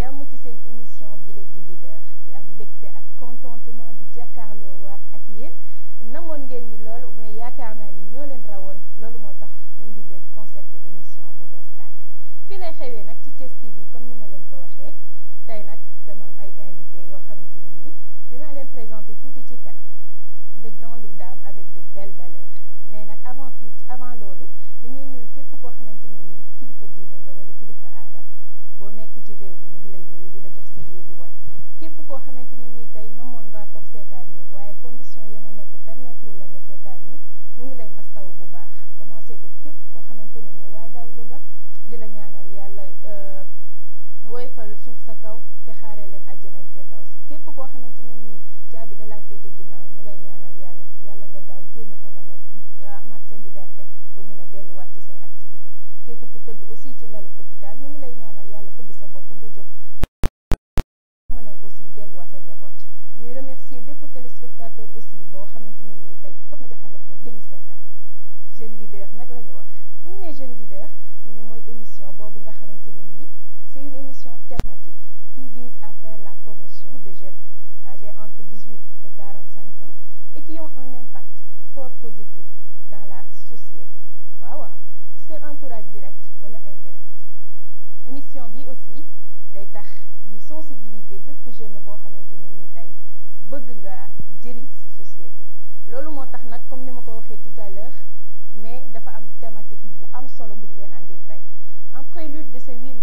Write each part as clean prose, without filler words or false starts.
jàmm ci seen émission bi la di leader di am mbégte ak contentement di jàkkaarloo waat ak yéen namoon ngeen ñi lool mais yaakaar naa ni ñoo leen rawoon loolu moo tax ñu indi leen concept émission bu bees tàkk fii lay xewee nag ci Thiès TV comme ni ma leen ko waxee tey nag dama am ay invité yoo xamante ne nii dinaa leen présenter tuuti ci kanam de grandes dames avec de belles valeurs mais nag avant loolu dañuy nuyu képp koo xamante ne nii kilifa diine nga wala kilifa aada boo nekk ci réew mi ñu ngi lay nuyu di la jox sa yéeguwaay képp koo xamante ni nii tey namoon ngaa toog seetaan ñu waaye condition ya nga nekk permettre la nga seetaan ñu ngi lay mastaw bu baax commencé ko képp koo xamante ne nii waaye dawlu nga di la ñaanal yàlla woyfal suuf sa kaw te xaaree leen àjjanay firdawsi képp koo xamante ne nii caabi da laa féete ginnaaw ñu lay ñaanal yàlla nga gaaw génn fa nga nekk amaat sa liberté ba mën a delluwaat ci say activité képp ku tëdd aussi ci lalu hôpital ñu ngi lay ñaanal yàlla fëgg sa bopp nga jóg mën a aussi delluwaat sa njaboot ñuy remercier bépp téléspectateur aussi boo xamante ne nii tey toog na jàkkaarloo ak ñun dañu seetaan jeune leader nag la ñu wax bu ñu nee jeune leader ñu ne mooy émission boobu nga xamante ne nii c'est une émission thématique qui vise à faire la promotion de jeunes âgés entre 18 et 45 ans et qui ont un impact fort positif dans la société waaw ci seen entourage direct wala indirect émission bi aussi day tax ñu sensibiliser bépp jeune boo xamante ne nii tey bëgg nga jëriñ sa société loolu moo tax nag comme ni ma ko waxee tout à l'heure mais dafa am thématique bu am solo bu ñu leen andil tey en prélude de ce 8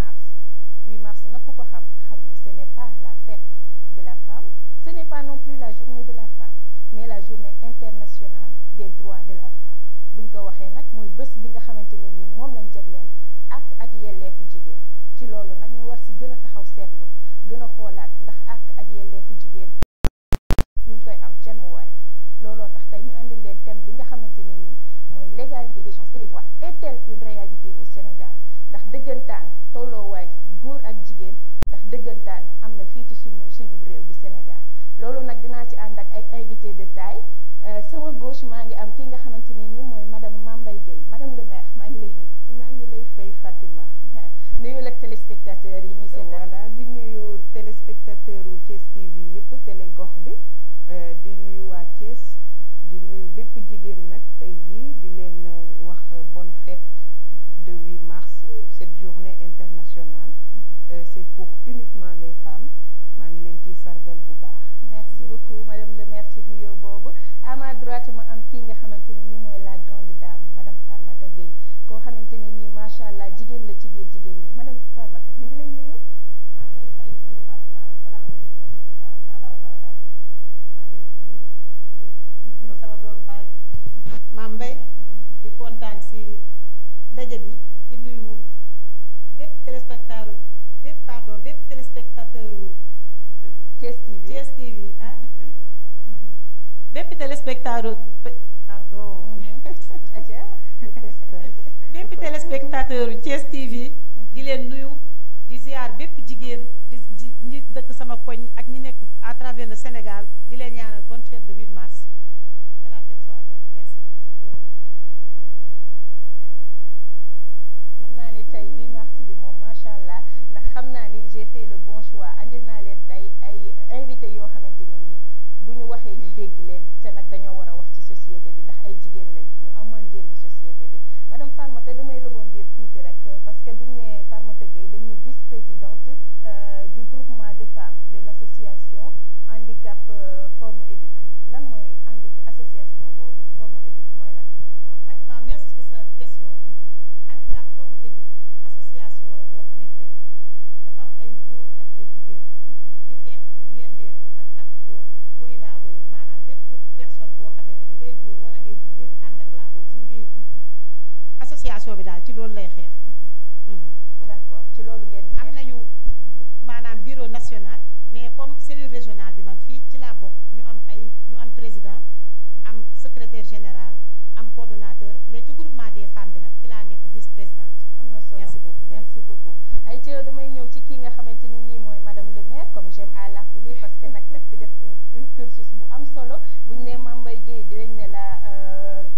mars nag ku ko xam ni ce n'est pas la fête de la femme ce n'est pas non plus la journée de la femme mais la journée internationale des droits de la femme buñ ko waxee nag mooy bés bi nga xamante ne nii moom lañ jagleel ak yelleefu jigéen ci loolu nag ñu war si gën a taxaw seetlu gën a xoolaat ndax ak yelleefu jigéen ñu ngi koy am ca mu waree looloo tax tey ñu andil leen thème bi nga xamante ne nii mooy l'égalité des chances et des droits est-elle une réalité au Sénégal ndax dëggantaan tolloowaay góor ak jigéen ndax dëggantaan am na fii ci suñu réew di Sénégal loolu nag dinaa ci ànd ak ay invité de taille sama gauche maa ngi am ki nga xamante ne nii mooy madame Mame Mbaye Gueye madame le maire maa ngi lay nuyu. maa ngi lay fay Fatima. nuyu la téléspectateurs yi ñuy seetaan. voilà di nuyu téléspectateur u Thiès TV yëpp télé gox bi di nuyu waa Thiès di nuyu bépp jigéen nag tey jii di leen wax bonne fête de 8 mars cette journée internationale. C'est pour uniquement les femmes maa ngi leen ciy sargal bu baax. merci beaucoup madame le maire ci nuyoo boobu à ma droite ma am kii nga xamante ne nii mooy la grande dame madame Farmata Gueye koo xamante ne nii macha allah jigéen la ci biir jigéen ñi madame Farmata ñu ngi lay nuyu. maa ngi lay fay soxna Fatima asalaamaaleykum wa rahmatulah taala wa barakaatu maa ngi leen di nuyu sama doom baay Mame Mbaye di kontaan si ndaje bi di nuyu bépp téléspectateur Thiès TV ah bépp téléspectateur bépp téléspectateur Thiès TV di leen nuyu di ziar bépp jigéen di ñi dëkk sama koñ ak ñi nekk à travers le Sénégal di leen ñaanal bonne fête de 8 mars que la fête soit belle merci xam naa ni tey 8 mars bi moom macha allah ndax xam naa ni j'ai fait le bon choix andil naa leen tey ay invité yoo xamante ne nii bu ñu waxee ñu dégg leen te nag dañoo war a wax ci société bi ndax ay jigéen lañ ñu amal njëriñ société bi madame Farmata damay rebondir tuuti rek parce que bu ñu nee Farmata Gueye dañ ne vice-présidente du groupement de femmes de l'association handicap Forme Éduc lan mooy association boobu Forme Éduc mooy lan. waaw Fatima merci ci sa question handicap Forme Éduc association la boo xamante ni dafa am ay góor ak ay jigéen di xeex ngir yelleefu ak doo woy laa woy maanaam bépp personne boo xamante ni ngay góor wala ngay jigéen ànd ak laa liggéey association bi daal ci loolu lay xeex. d'accord ci loolu ngeen di xeex. am nañu maanaam bureau national mais comme cellule régionale bi man fii ci laa bokk ñu am président am secrétaire général am coordonnateur léegi ci groupement des femmes bi nag ci laa nekk vice présidente. am na solo merci beaucoup ay ci damay ñëw ci kii nga xamante ne nii mooy madame le maire comme j'aime à l'appeler parce que nag daf fi def un cursus bu am solo bu ñu nee Mame Mbaye Gueye dinañ ne la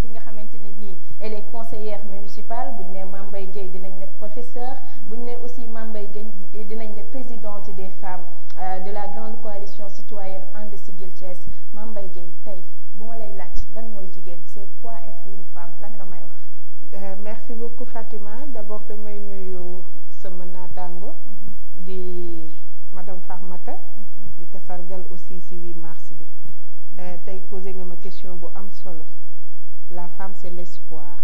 ki nga xamante ne nii elle est conseillère municipale bu ñu nee Mame Mbaye Gueye dinañ ne professeur bu ñu ne aussi Mame Mbaye Gueye dinañ ne présidente des femmes de la grande coalition citoyenne And Siggil Thiès. Mame Mbaye Gueye tey bu ma lay laaj lan mooy jigéen c'est quoi être une femme lan nga may wax. Merci beaucoup Fatima d'abord damay nuyu sama naataango di madame Farmata di ko sargal aussi ci 8 mars bi tey posé nga ma question bu am solo la femme c'est l'espoir.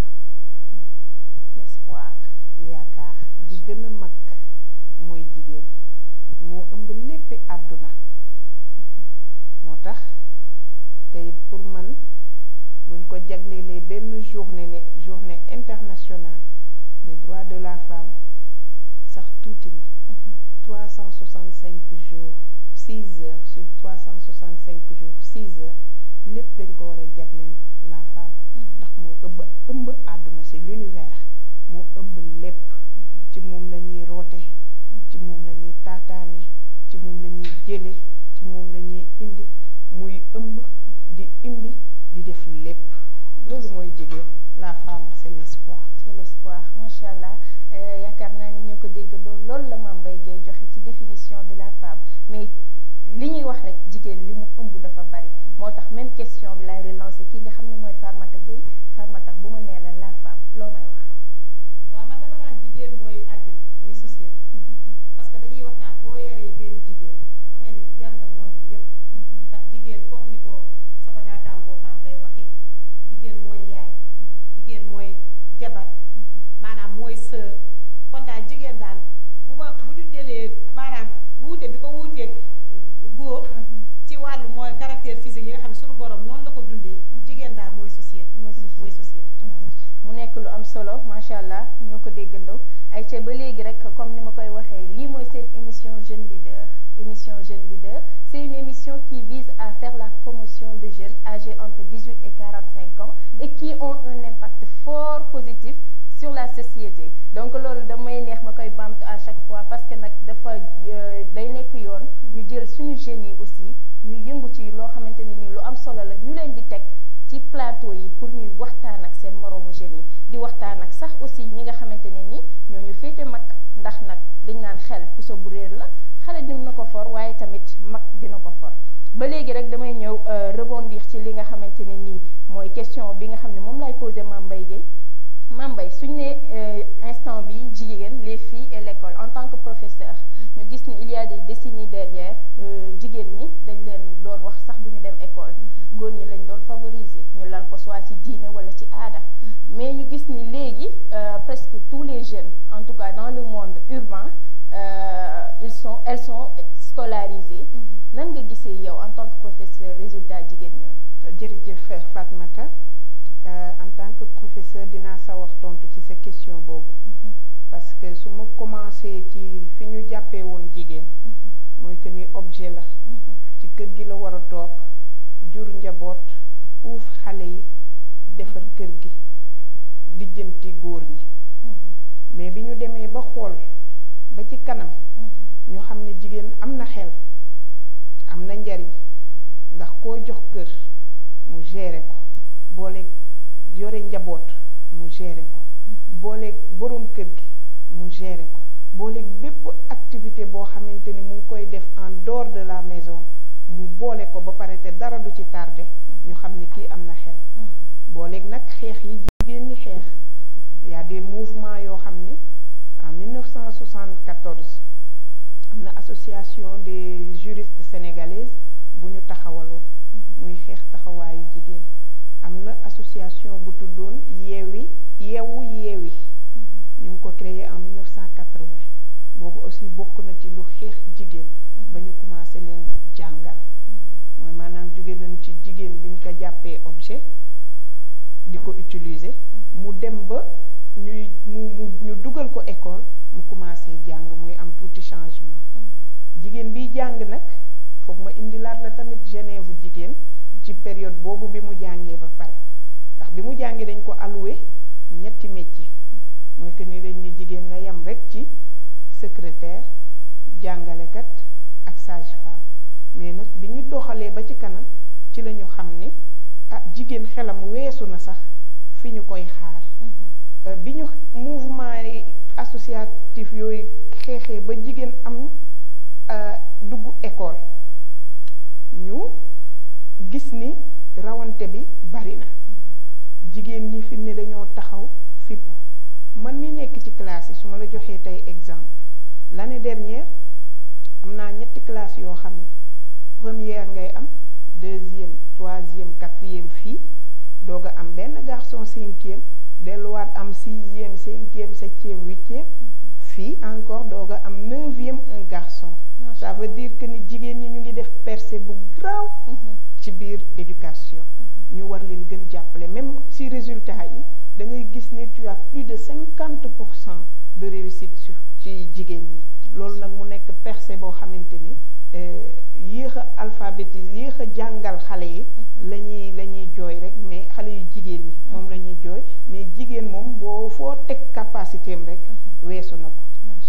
L'espoir. yaakaar di gën a mag mooy jigéen moo ëmb léppi àdduna moo tax tey pour man buñ ko jaglelee benn journée internationale des droits de la femme sax tuuti na 365 jours 6 heures sur 365 jours 6 heures lépp dañ ko war a jagleel la femme ndax moo ëmb àdduna c'est l'univers moo ëmb lépp ci moom la ñuy roote ci moom la ñuy taataane ci moom la ñuy jële ci moom la ñuy indi muy ëmb di imbi di def lépp loolu mooy jigéen la femme c'est l'espoir. C'est l'espoir macha allah yaakaar naa ni ñoo ko déggandoo loolu la Mame Mbaye Gueye joxe ci définition de la femme mais li ñuy wax rek jigéen li mu ëmb dafa bari moo tax même question bi laay relancer ki nga xam ne mooy Farmata Gueye Farmata bu ma nee la femme loo may wax. waaw man dama naan jigéen mooy àddina mooy société parce que dañuy wax naan boo yaree benn jigéen dafa mel ni yar nga monde bi yëpp ndax jigéen comme ni ko sama naataangoo Mame Mbaye waxee jigéen mooy yaay jigéen mooy jabar maanaam mooy sœur kon daal jigéen daal bu ñu jëlee maanaam wuute bi ko wuuteeg góor ci wàllu mooy caractère physique yi nga xam ne suñu borom noonu la ko dundee jigéen daal mooy société mooy société mu nekk lu am solo macha allah ñoo ko déggandoo ay ca ba léegi rek comme ni ma koy waxee lii mooy seen émission Jeune Leader c'est une émission qui vise à faire la promotion de jeunes âgés entre 18 et 45 ans et qui ont un impact fort positif sur la société donc loolu damay neex ma koy bamtu à chaque fois parce que nag dafa day nekk yoon ñu jël suñu jeunes yi aussi ñu yëngu ci loo xamante ne ni lu am solo la ñu leen di teg ci plateau yi pour ñuy waxtaan ak seen moroomu jeunes yi di waxtaan ak sax aussi ñi nga xamante ne ni ñooñu féete mag ndax nag liñ naan xel puso bu réer la xale dim na ko for waaye tamit mag dina ko for ba léegi rek damay ñëw rebondir ci li nga xamante ne nii mooy question bi nga xam ne moom lay poser Mame Mbaye Gueye Mame Mbaye suñu ne instant bi jigéen les filles et l'école en tant que professeur ñu gis ne il y a des décennies derrière jigéen ñi dañ leen doon wax sax duñu dem école góor ñi lañ doon favoriser ñu lal ko soit ci diine wala ci aada mais ñu gis ni léegi presque tous les jeunes en tout cas dans le monde urbain elles sont scolarisées nan nga gisee yow en tant que professeur résultat jigéen ñoon jërëjëf Fatmata en tant que professeur dinaa sawar tontu ci sa question boobu parce que su ma commencé ci fi ñu jàppee woon jigéen mooy que ni objet la ci kër gi la war a toog jur njaboot uuf xale yi defar kër gi lijjanti góor ñi mais bi ñu demee ba xool ba ci kanam ñu xam ne jigéen am na xel am na njariñ ndax koo jox kër mu gérer ko boole yore njaboot mu gérer ko boole boroom kër gi mu gérer ko boole bépp activité boo xamante ni mu ngi koy def en dehors de la maison mu boole ko ba pare te dara du ci tardé ñu xam ne kii am na xel booleeg nag xeex yi jigéen ñi xeex y a des mouvements yoo xam ni en 1974 am na association des juristes sénégalaises bu ñu taxawaloon muy xeex taxawaayu jigéen am na association bu tuddoon yeewu yeewi ñu ngi ko créé en 1980 boobu aussi bokk na ci lu xeex jigéen ba ñu commencé leen jàngal mooy maanaam jóge nañ ci jigéen biñ ko jàppee objet di ko utiliser mu dem ba ñu dugal ko école mu commencé jàng muy am tuuti changement jigéen biy jàng nag foog ma indilaat la tamit Genève jigéen ci période boobu bi mu jàngee ba pare ndax bi mu jàngee dañ ko alloué ñetti métier mooy que ni dañ ni jigéen na yem rek ci secrétaire jàngalekat ak sage-femme mais nag bi ñu doxalee ba ci kanam ci la ñu xam ni jigéen xelam weesu na sax fi ñu koy xaar bi ñu mouvement associatif yooyu xeexee ba jigéen am dugg école ñu gis ni rawante bi bari na jigéen ñi fi mu ne dañoo taxaw fippu man mi nekk ci classe yi su ma la joxee tey exemple l'année dernière am naa ñetti classe yoo xam ne première ngay am deuxième troisième quatrième fille doog a am benn garçon cinquième delluwaat am sixième cinquième septième huitième fille encore doog a am neuvième un garçon. Ça veut dire que ni jigéen ñi ñu ngi def percée bu graw ci biir éducation ñu war leen gën jàppale même si résultat yi da ngay gis ni tu as plus de 50% de réussite sur ci jigéen ñi loolu nag mu nekk percée boo xamante ni yéex a alphabétiser yéex a jàngal xale yi la ñuy jooy rek mais xale yu jigéen ñi moom la ñuy jooy mais jigéen moom boo foo teg capacité am rek weesu na ko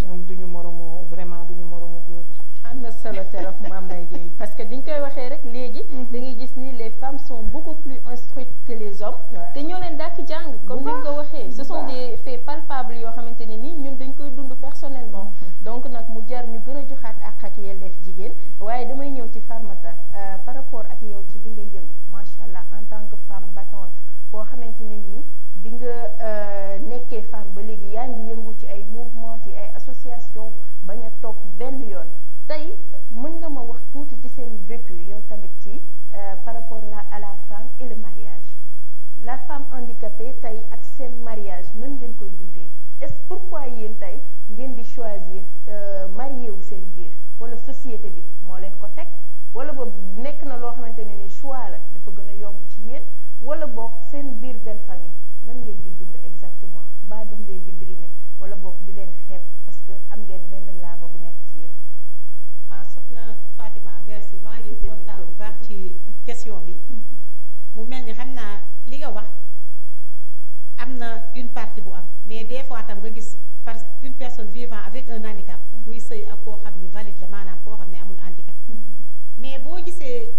moom duñu moromu vraiment duñu moromu góor am na solo trop Mame Mbaye Guèye parce que diñ koy waxee rek léegi da ngay gis ni les femmes sont beaucoup plus instruites que les hommes te ñoo leen dàkk jàng comme ni nga ko waxee ce sont des faits palpables yoo xamante ne ni ñun dañ koy dund personnellement donc nag mu jar ñu gën a joxaat ak yelleef jigéen waaye damay ñëw ci Farmata par rapport ak yow ci li nga yëngu macha allah en tant que femme battante koo xamante ne nii bi nga nekkee femme ba léegi yaa ngi yëngu ci ay mouvement ci ay association bañ a toog benn yoon tey mën nga ma wax tuuti ci seen vécu yow tamit ci par rapport à la femme et le mariage la femme handicapée tey ak seen mariage nan ngeen koy dundee est-ce pourquoi yéen tey ngeen di choisir marié wu seen biir wala société bi moo leen ko teg wala boog nekk na loo xamante ne ni choix la dafa gën a yomb ci yéen wala boog seen biir belle famille lan ngeen di dund exactement ba duñ leen di brimer wala boog di leen xeeb parce que am ngeen benn laago bu nekk ci yéen. waaw soxna Fatima merci maa ngi kontaan bu baax ci question bi mu mel ni xam naa li nga wax am na une partie bu am mais des fois tam nga gis par une personne vivant avec un handicap muy sëy ak koo xam ni valide la maanaam koo xam ne amul handicap mais boo gisee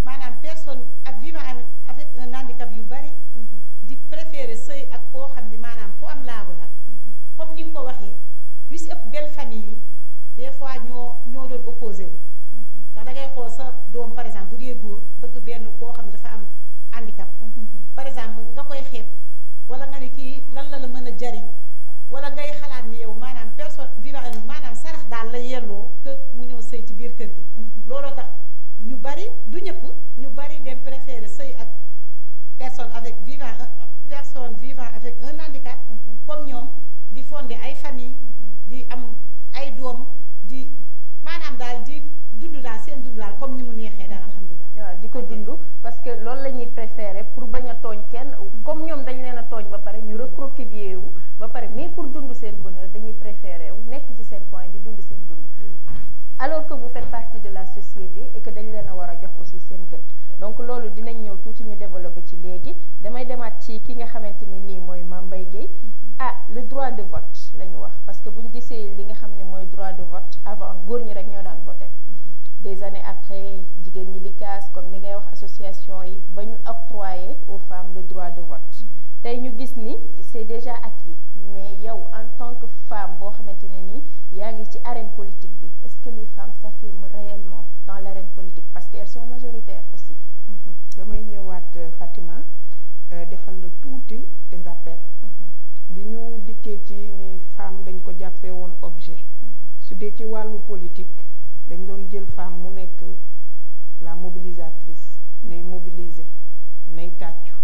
maanaam personne ak vivant avec un handicap yu bari di préférer sëy ak koo xam ni maanaam ku am laago la comme ni nga ko waxee yu si ëpp belle famille yi des fois ñoo doon opposé wu ndax da ngay xool sa doom par exemple bu dee góor bëgg benn koo xam ne dafa am handicap par exemple nga koy xeeb wala nga ne kii lan la mën a jariñ wala ngay xalaat ni yow maanaam personne vivant maanaam sarax daal la yelloo que mu ñëw sëy ci biir kër gi looloo tax ñu bari du ñëpp ñu bari dem préférer sëy ak personne vivant avec un handicap comme ñoom di fonder ay famille di am ay doom di maanaam daal di dund daal seen dund daal comme ni mu neexee daal alhamdulilah. waaw di ko dund parce que loolu la ñuy préférer pour bañ a tooñ kenn comme ñoom dañ leen a tooñ ba pare ñu recroqueviller wu ba pare mais pour dund seen bonheur dañuy préférer wu nekk ci seen coin di dund seen dund alors que vous faites partie de la société et que dañ leen a war a jox aussi seen gëdd donc loolu dinañ ñëw tuuti ñu développer ci léegi damay demaat ci ki nga xamante ne nii mooy Mame Mbaye Guèye le droit de vote la ñu wax parce que bu ñu gisee li nga xam ne mooy droit de vote avant góor ñi rek ñoo daan voter des années après jigéen ñi di kaas comme ni ngay wax association yi ba ñu octroyer aux femmes le droit de vote tey ñu gis ni c'est déjà acquis mais yow en tant que femme boo xamante ne nii yaa ngi ci arène politique bi est-ce que les femmes s'affirment réellement dans l'arène politique parce qu'elles sont majoritaires aussi. damay ñëwaat Fatima defal la tuuti rappel bi ñu dikkee ci ni femme dañ ko jàppee woon objet su dee ci wàllu politique dañ doon jël femme mu nekk la mobilisatrice nay mobiliser nay tàccu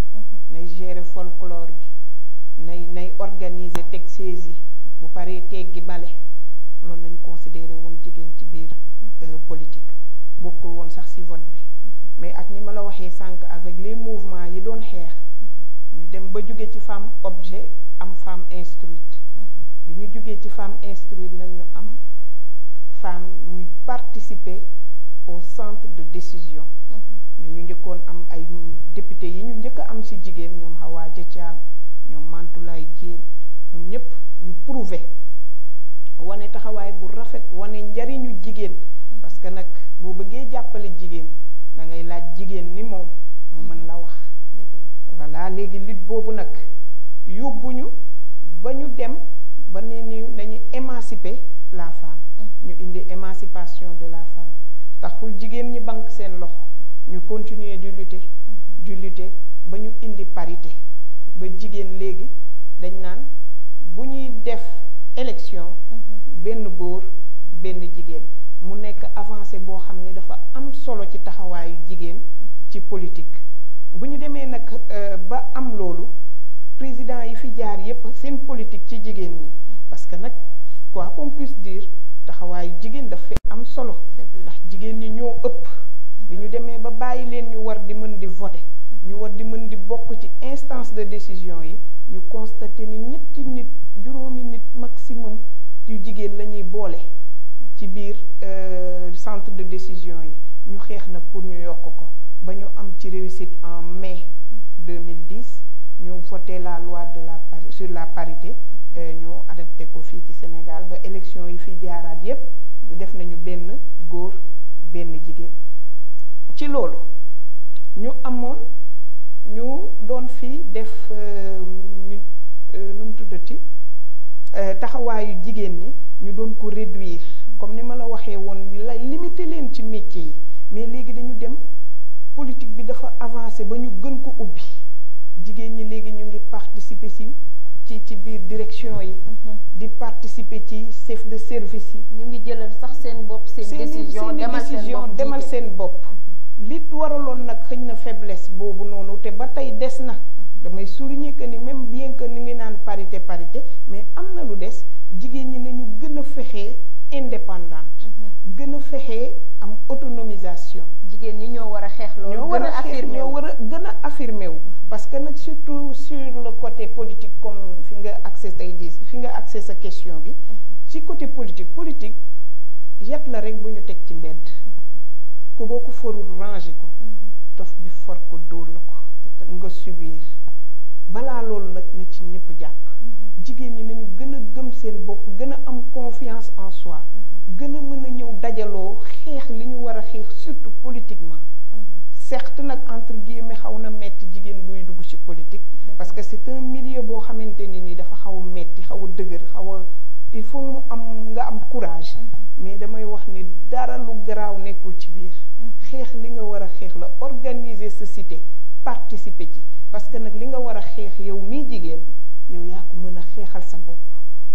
nay gérer folklore bi nay organiser teg saisi bu paree teggi bale loolu lañ considéré woon jigéen ci biir politique bokkul woon sax ci vote bi mais ak ni ma la waxee sànq avec les mouvements yi doon xeex ñu dem ba jóge ci femme objet am femme instruite bi ñu jógee ci femme instruite nag ñu am femme muy participer au centre de décision mais ñu njëkkoon am ay député yi ñu njëkk a am ci jigéen ñoom Hawa Dia ñoom Mantoulaye Diène ñoom ñëpp ñu prouver wane taxawaay bu rafet wane njariñu jigéen parce que nag boo bëggee jàppale jigéen da ngay laaj jigéen ni moom mu mën la wax voilà léegi lutte boobu nag yóbbuñu ba ñu dem ba ne ni nañu émanciper la femme. ñu indi émancipation de la femme taxul jigéen ñi bank seen loxo ñu continuer di lutter ba ñu indi parité ba jigéen léegi dañ naan bu ñuy def élection benn góor benn jigéen mu nekk avancée boo xam ni dafa am solo ci taxawaayu jigéen ci politique. bu ñu demee nag ba am loolu président yi fi jaar yépp seen politique ci jigéen ñi parce que nag quoi qu'on puisse dire taxawaayu jigéen dafa am solo ndax jigéen ñi ñoo ëpp bi ñu demee ba bàyyi leen ñu war di mën di voter ñu war di mën di bokk ci instance de décision yi ñu constaté ni ñetti nit juróomi nit maximum yu jigéen la ñuy boole ci biir centre de décision yi ñu xeex nag pour ñu yokk ko ba ñu am ci réussite en mai 2010 ñu voté la loi sur la parité ñu adapté ko fii ci Sénégal ba élection yi fi jaaraat yépp def nañu benn góor benn jigéen ci loolu ñu amoon ñu doon fi def nu mu tuddati taxawaayu jigéen ñi ñu doon ko réduire comme ni ma la waxee woon la limiter leen ci métier yi mais léegi dañu dem politique bi dafa avancé ba ñu gën ko ubbi jigéen ñi léegi ñu ngi participer ci biir direction yi di participer ci chef de service yi ñu ngi jëlal sax seen bopp seen décision demal seen bopp li waraloon nag xëñ na faiblesse boobu noonu te ba tey des na damay souligner que ni même bien que ni ngi naan parité mais am na lu des jigéen ñi nañu gën a fexee indépendante gën a fexee am autonomisation jigéen ñi ñoo war a xeex loolu ñoo war a gën a affirmé wu parce que nag surtout sur le côté politique comme fi nga accès tey jii fi nga accès sa question bi ci côté politique yat la rek bu ñu teg ci mbedd ku boo ko forul ranger ko dof bi for ko dóor la ko nga subir balaa loolu nag na ci ñëpp jàpp jigéen ñi nañu gën a gëm seen bopp gën a am confiance en soi gën a mën a ñëw dajaloo xeex li ñu war a xeex surtout politiquement certes nag entre guillemets xaw na metti jigéen buy dugg ci politique parce que c'est un milieu boo xamante ni dafa xaw a metti xaw a dëgër xaw a il faut mu am nga am courage mais damay wax ni dara lu garaaw nekkul ci biir xeex li nga war a xeex la organiser sa cité participer ci parce que nag li nga war a xeex yow mii jigéen yow yaa ko mën a xeexal sa bopp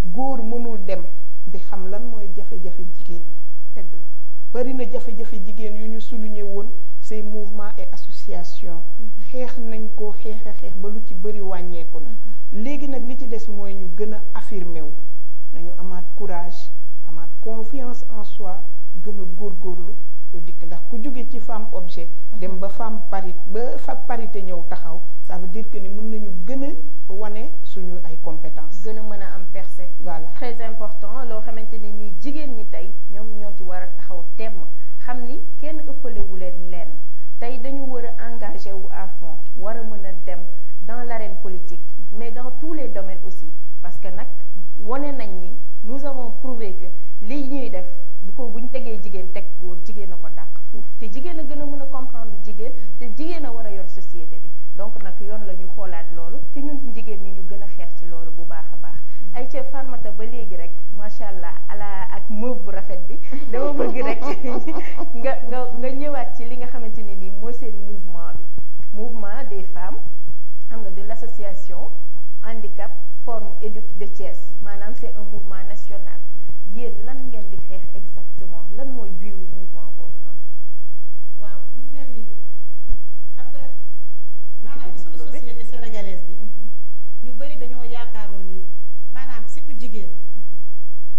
góor mënul dem di xam lan mooy jafe-jafe jigéen ñi dëgg la bari na jafe-jafe jigéen yu ñu souligné woon ces mouvements et associations xeex nañ ko xeex ba lu ci bari wàññeeku na léegi nag li ci des mooy ñu gën a affirmé wu nañu amaat courage amaat confiance en soi gën a góorgóorlu dikk ndax ku jóge ci femme objet dem ba femme parité ñëw taxaw ça veut dire que ni mën nañu gën a wane suñu ay compétences gën a mën a am percée voilà très important loo xamante ni nii jigéen ñi tey ñoom ñoo ci war a taxaw temm xam ni kenn ëppalewu leen tey dañu war a engagé wu à fond war a mën a dem dans l'arène politique mais dans tous les domaines aussi parce que nag wane nañ ni nous avons prouvé que lii ñuy def bu ñu tegee jigéen teg góor jigéen a ko dàq foofu te jigéen a gën a mën a comprendre jigéen te jigéen a war a yor société bi donc nag yoon la ñu xoolaat loolu te ñun jigéen ñi ñu gën a xeex ci loolu bu baax a baax ay ca Farmata ba léegi rek macha allah ala ak mauve bu rafet bi dama bëgg rek nga ñëwaat ci li nga xamante ne nii mooy seen mouvement des femmes xam nga de l'association handicap forme éduc de Thiès maanaam c'est un mouvement national yéen lan ngeen di xeex exactement lan mooy biiru mouvement boobu noonu. waaw ñu mel ni xam nga maanaam suñu société sénégalaise bi ñu bari dañoo yaakaaroon ni maanaam surtout jigéen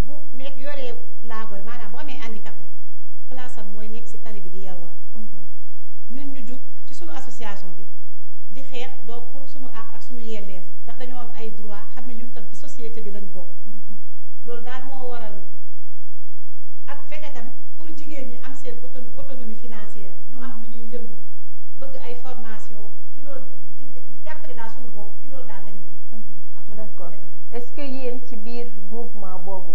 bu nekk yoree laago maanaam bu amee handicap rek place am mooy nekk ci tali bi di yalwaan ñun ñu jug ci suñu association bi di xeex donc pour suñu àq ak suñu yelleef ndax dañoo am ay droit xam ne ñun tam ci société bi lañ bokk loolu daal moo waral ak fexe tam pour jigéen ñi am seen autonomie financière ñu am lu ñuy yëngu bëgg ay formation ci loolu di jàppale daal suñu bopp ci loolu daal lañu nekk. D'accord est-ce que yéen ci biir mouvement boobu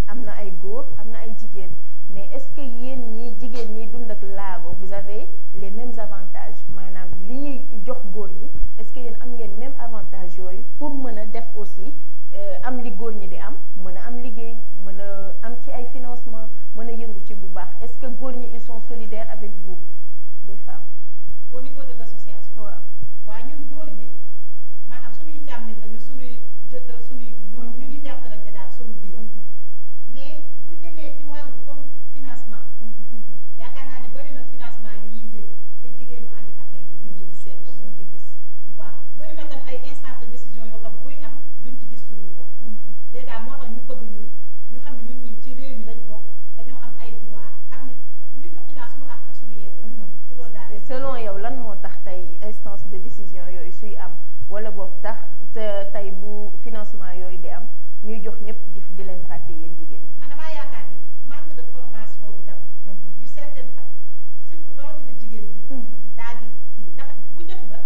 am na ay góor am na ay jigéen mais est-ce que yéen ñi jigéen ñi dund ak laago vous avez les mêmes avantages maanaam li ñuy jox góor ñi est-ce que yéen am ngeen même avantage yooyu pour mën a def aussi am li góor ay financement mën a yëngu ci bu baax est-ce que góor ñi ils sont solidaires avec vous les femmes. au niveau de l'association. waaw waa ñun góor ñi maanaam suñuy càmmiñ lañu suñuy jëkkër suñuy gi ñoo ñu ngi jàppalante daal suñu biir mais bu demee ci wàllu comme financement yaakaar naa ne bari na financement yu ñuy dégg te jigéenu handicapé yi duñ ci gis seen bopp. duñ ci gis. waaw bari na tam ay instance de décision yoo xam buy am duñ ci gis suñuy bopp. déjà moo tax ñu bëgg ñun ñu xam ne ñun ñii ci réew mi lañ bokk dañoo am ay droit xam ne ñu jox ñu daal suñu àq ak suñu yelleef. ci loolu daal selon yow lan moo tax tey instance de décision yooyu suy am wala boog tax tey bu financement yooyu di am ñuy jox ñëpp di leen fàtte yéen jigéen ñi. man damaa yaakaar ni manque de formation bi tam. yu certaines femmes surtout rawatina jigéen ñi. daal di kii ndax bu njëkk ba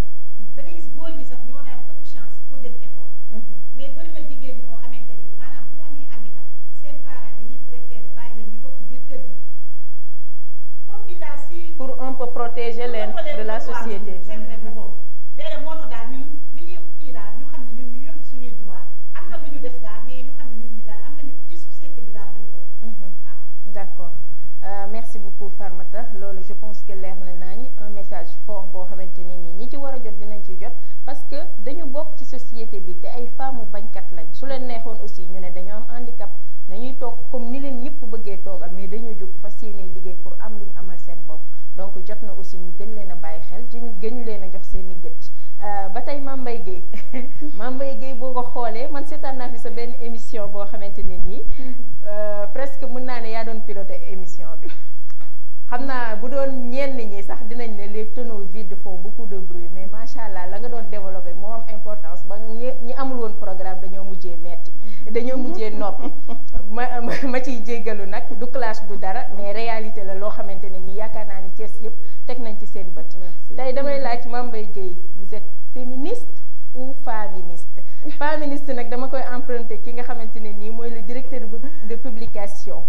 da ngay gis góor ñi sax ñoo daan ëpp chance pour dem école. mais bari na jigéen ñoo xamante ni maanaam bu ñu amee handicap seen parents dañuy préférer bàyyi leen ñu toog ci biir kër gi comme kii daal si. pour un peu protéger leen de la société. c'est vrai bu boobu léeg-léeg moo tax daal ñun li ñuy kii daal ñu xam ne ñun ñu yokk suñuy droit am na lu ñu def daal mais ñu xam ne ñun ñi daal am nañu ci société bi daal lañ bokk. D'accord. Merci beaucoup Farmata loolu je pense que leer na nañ un message fort boo xamante ne nii ñi ci war a jot dinañ ci jot parce que dañu bokk ci société bi te ay femmes bañkat lañ su leen neexoon aussi ñu ne dañoo am handicap nañuy toog comme ni leen ñëpp bëggee toogal mais dañoo jóg fas yéene liggéey pour am lu ñu amal seen bopp donc jot na aussi ñu gën leen a bàyyi xel gën leen a jox seen i gët ba tey Mame Mbaye Guèye Mame Mbaye Guèye boo ko xoolee man seetaan naa fi sa benn émission boo xamante ne nii presque mën naa ne yaa doon piloté émission bi xam naa bu doon ñenn ñi sax dinañ ne les tonneaux vides font beaucoup de bruit mais macha allah la nga doon développé moo am importance ba ñi amul woon programme dañoo mujjee metti dañoo mujjee noppi ma ciy jéggalu nag du clash du dara mais réalité la loo xamante ne nii yaakaar naa ni Thiès yëpp teg nañ ci seen bët. tey damay laaj Mame Mbaye Guèye vous êtes féministe ou féministe féministe nag dama koy emprunter ki nga xamante ne nii mooy le directeur de publication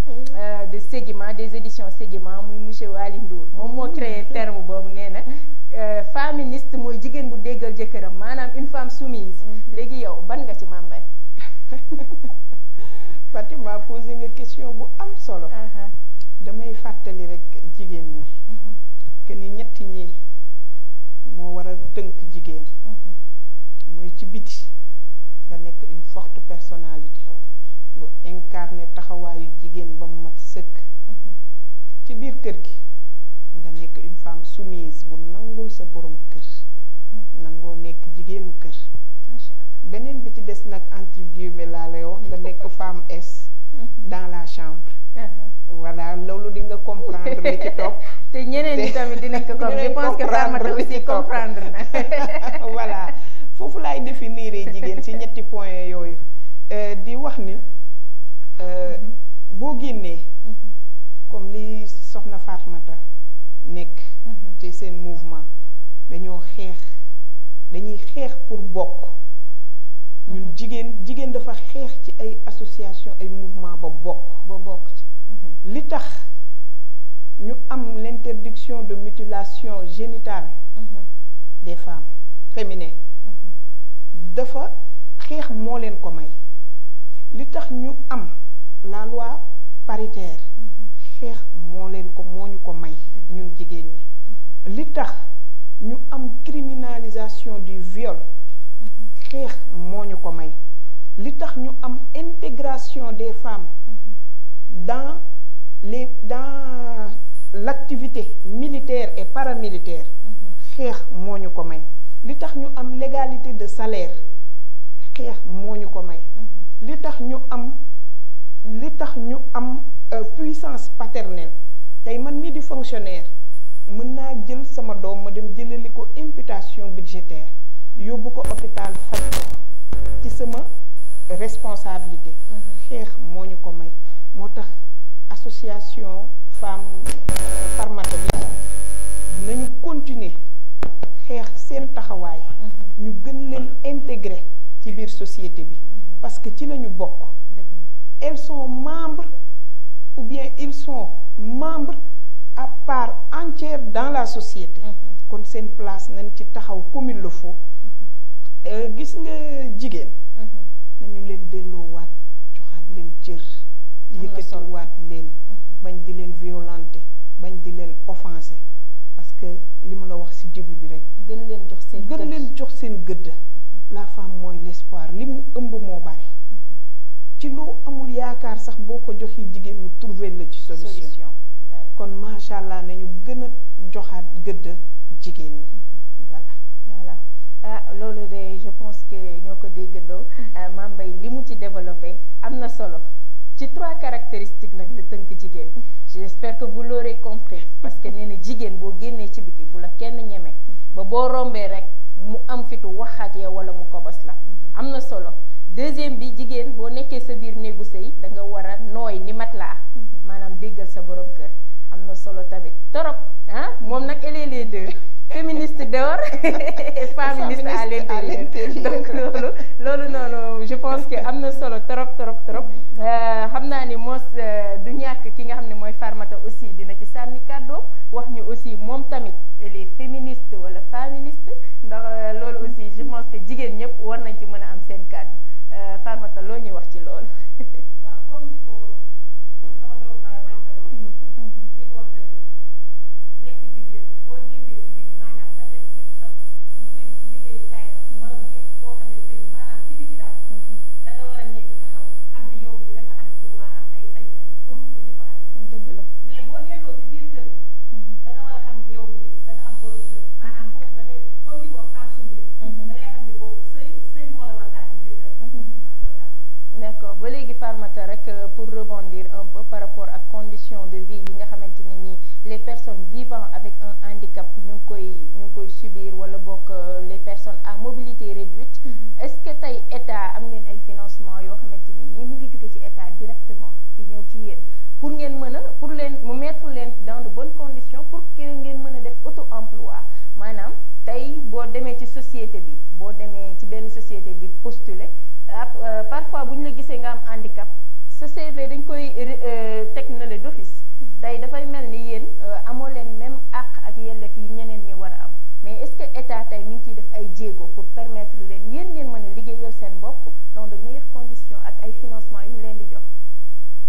de Ségima des éditions Ségima muy monsieur Waly Ndour moom moo créé terme boobu nee na féministe mooy jigéen bu déggal jëkkëram maanaam une femme soumise léegi yow ban nga ci Mame Mbaye. Fatima posé nga question bu am solo. damay fàttali rek jigéen ñi que ni ñetti ñi moo war a tënk jigéen mooy ci biti nga nekk une forte personnalité bu incarné taxawaayu jigéen ba mu mat sëkk ci biir kër gi nga nekk une femme soumise bu nangul sa borom kër nangoo nekk jigéenu kër beneen bi ci des nag entre guillemets laa lay wax nga nekk femme S dans la chambre voilà loolu di nga comprendre li ci topp te ñeneen ñi tamit dinañ ko comme je pense que Farmata aussi comprendre na voilà foofu laay définir jigéen ci ñetti point yooyu di wax ni boo génnee comme li soxna Farmata nekk ci seen mouvement dañuy xeex pour bokk ñun jigéen dafa xeex ci ay association ay mouvement ba bokk ci li tax ñu am l'interdiction de mutilation génitale des femmes féminines dafa xeex moo leen ko may li tax ñu am la loi paritaire xeex moo ñu ko may ñun jigéen ñi li tax ñu am criminalisation du viol xeex moo ñu ko may li tax ñu am intégration des femmes dans l'activité militaire et paramilitaire xeex moo ñu ko may li tax ñu am l'égalité de salaire xeex moo ñu ko may li tax ñu am puissance paternelle tey man mii di fonctionnaire mën naa jël sama doom ma dem jëlali ko imputation budgétaire yóbbu ko hôpital faj ko ci sama responsabilité xeex moo ñu ko may moo tax association femme Farmata bi nañu continuer xeex seen taxawaay ñu gën leen intégrer ci biir société bi parce que ci lañu bokk elles sont membres ou bien ils sont membres à part entière dans la société kon seen place nañ ci taxaw comme il le faut gis nga jigéen nañu leen delloowaat joxaat leen cër yëkkatiwaat leen bañ di leen violenter bañ di leen offenser parce que li ma la wax ci début bi rek gën leen jox seen gëdd la femme mooy l'espoir li mu ëmb moo bari ci loo amul yaakaar sax boo ko joxee jigéen mu trouver la ci solution kon macha allah nañu gën a joxaat gëdd jigéen ñi voilà loolu de je pense que ñoo ko déggandoo Mame Mbaye li mu ci développé am na solo ci 3 caractéristiques nag la tënk jigéen j'espère que vous l'aurez compris parce que nee na jigéen boo génnee ci biti bu la kenn ñeme ba boo rombee rek mu am fitu wax ak yow wala mu kobos la am na solo deuxième bi jigéen boo nekkee sa biir néegu sëy da nga war a nooy ni mat laa maanaam déggal sa borom kër am na solo tamit torop moom nag elle est les deux féministe dehors et féministe à l'intérieur donc loolu noonu je pense que am na solo trop xam naa ni mos du ñàkk ki nga xam ne mooy Farmata aussi dina ci sànni kàddoo wax ñu aussi moom tamit elle est féministe wala féministe ndax loolu aussi je pense que jigéen ñëpp war nañ ci mën a am seen kàddu Farmata loo ñuy wax ci loolu. waaw comme ni ko sama doom baay maa ngi koy waxee li mu wax dëgg la nekk jigéen boo génnee si biti maanaam nga def lépp sa mu mel ci liggéeyu kaay la wala mu nekk koo xamante ni maanaam ci biti daal da nga war a nekk taxaw xam ne yow bi da nga am droit am ay sañ-sañ comme ko ñëpp amee dëgg la mais boo delloo ci biir kër da nga war a xam ne yow bi da nga am borom kër maanaam foofu da ngay comme li wax femme soumise da ngay xam ne boobu sëy moo la war daal ci biir kër d'accord ba léegi Farmata rek pour rebondir un peu par rapport ak conditions de vie yi nga xamante ne nii les personnes vivant avec un handicap ñu ngi koy subir wala bokk les personnes à mobilité réduite est-ce que tey état am ngeen ay financement yoo xamante ne nii mi ngi jóge ci état directement di ñëw ci yéen pour ngeen mën a pour leen mu mettre leen dans de bonnes conditions pour que ngeen mën a def auto-emploi maanaam tey boo demee ci société bi boo demee ci benn société di postuler parfois bu ñu la gisee nga am handicap sa CV dañ koy teg na le d'office tey dafay mel ni yéen amoo leen même àq ak yelleef yi ñeneen ñi war a am mais est-ce que état tey mi ngi ciy def ay jéego pour permettre leen yéen ngeen mën a liggéeyal seen bopp dans de meilleures conditions ak ay financement yu ñu leen di jox.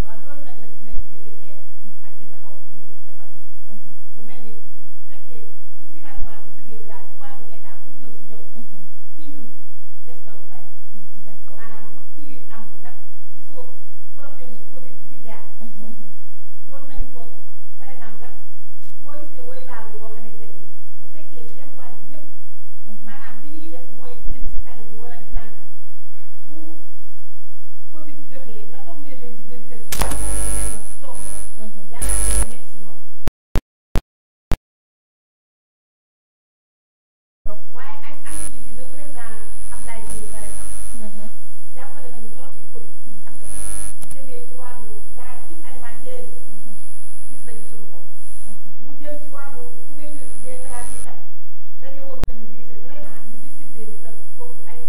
waaw loolu nag la ci nekk di xeex ak di taxaw pour ñu defal ñu mu mel ni bu fekkee pour financement bu jógee daal ci wàllu état pour ñëw ci ñun des na lu bari. d'accord maanaam pour kii am nag gisoo problème bu Covid bi fi jaar. doon nañu toog par exemple nag boo gisee woy laaw yoo xamante ni bu fekkee yenn wàll yëpp maanaam li ñuy def mooy génn si tali bi wala di nangam bu Covid bi jotee nga toog leen ci biir kër gi toog yàlla na nekk si ñoom. waaye ak am ci ni le président Abdoulaye Dièye par exemple jàppale nañu trop ci Covid ak jëlee ci wàllu gaar ci alimentaire yi gis nañu suñu bopp mu jëm ci wàllu couverture des classes yi tam dañu woon nañu lycée vraiment ñu distribuer ni tam foofu ay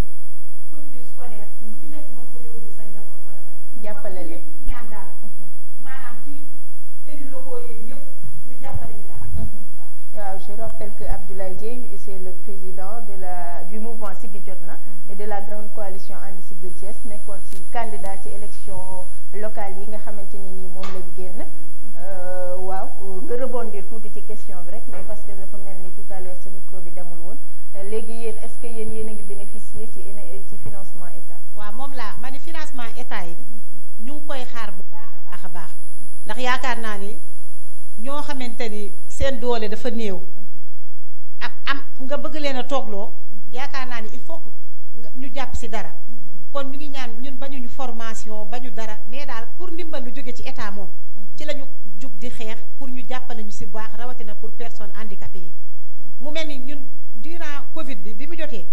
fourniture scolaire ku ci nekk mën ko yóbbu sa njaboot wala la jàppale leen ñaan daal maanaam ci élus locaux yi yëpp ñu jàppale ñu daal waaw je rappelle que Abdoulaye Dièye c'est le président du mouvement Siggi Jotna et de la grande coalition And Siggil Thiès nekkoon ci candidat ci élection locale yi nga xamante ne nii moom lañ génn waaw nga rebondir tuuti ci question bi rek mais parce que dafa mel ni tout à l'heure sa micro bi demul woon léegi yéen est-ce que yéen a ngi bénéficier ci financement état. waaw moom laa ma ni financement état yi ñu ngi koy xaar bu baax a baax ndax yaakaar naa ni ñoo xamante ni seen doole dafa néew ak am nga bëgg leen a toogloo yaakaar naa ni il faut ñu jàpp si dara kon ñu ngi ñaan ñun bañuñu formation bañu dara mais daal pour ndimbal lu jóge ci état moom ci la ñu jug di xeex pour ñu jàppale ñu si baax rawatina pour personnes handicapées yi mu mel ni ñun durant Covid bi mu jotee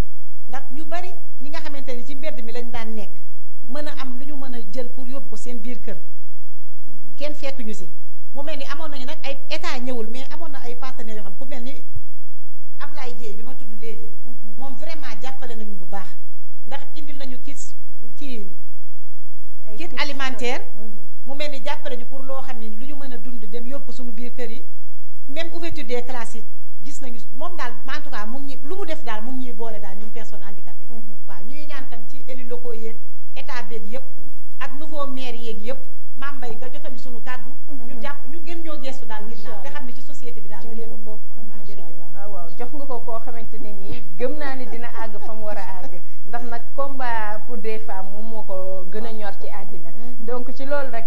ndax ñu bari ñi nga xamante ni ci mbedd mi lañ daan nekk mën a am lu ñu mën a jël pour yóbbu ko seen biir kër kenn fekk ñu si mu mel ni amoon nañu nag ay état ñëwul mais amoon na ay partenaires yoo xam ku mel ni Ablaye Dièye bi ma tudd léegi moom vraiment jàppale nañu bu baax ndax indil nañu kit alimentaire mu mel ni jàppale ñu pour loo xam ne lu ñu mën a dund dem yóbbu ko suñu biir kër yi même ouverture des classes yi gis nañu moom daal en tout cas mu ngi lu mu def daal mu ngi ñuy boole daal ñun personnes handicapées waaw ñuy ñaan tam ci élus locaux yeeg état beeg yëpp ak nouveau maire yeeg yëpp Mame Mbaye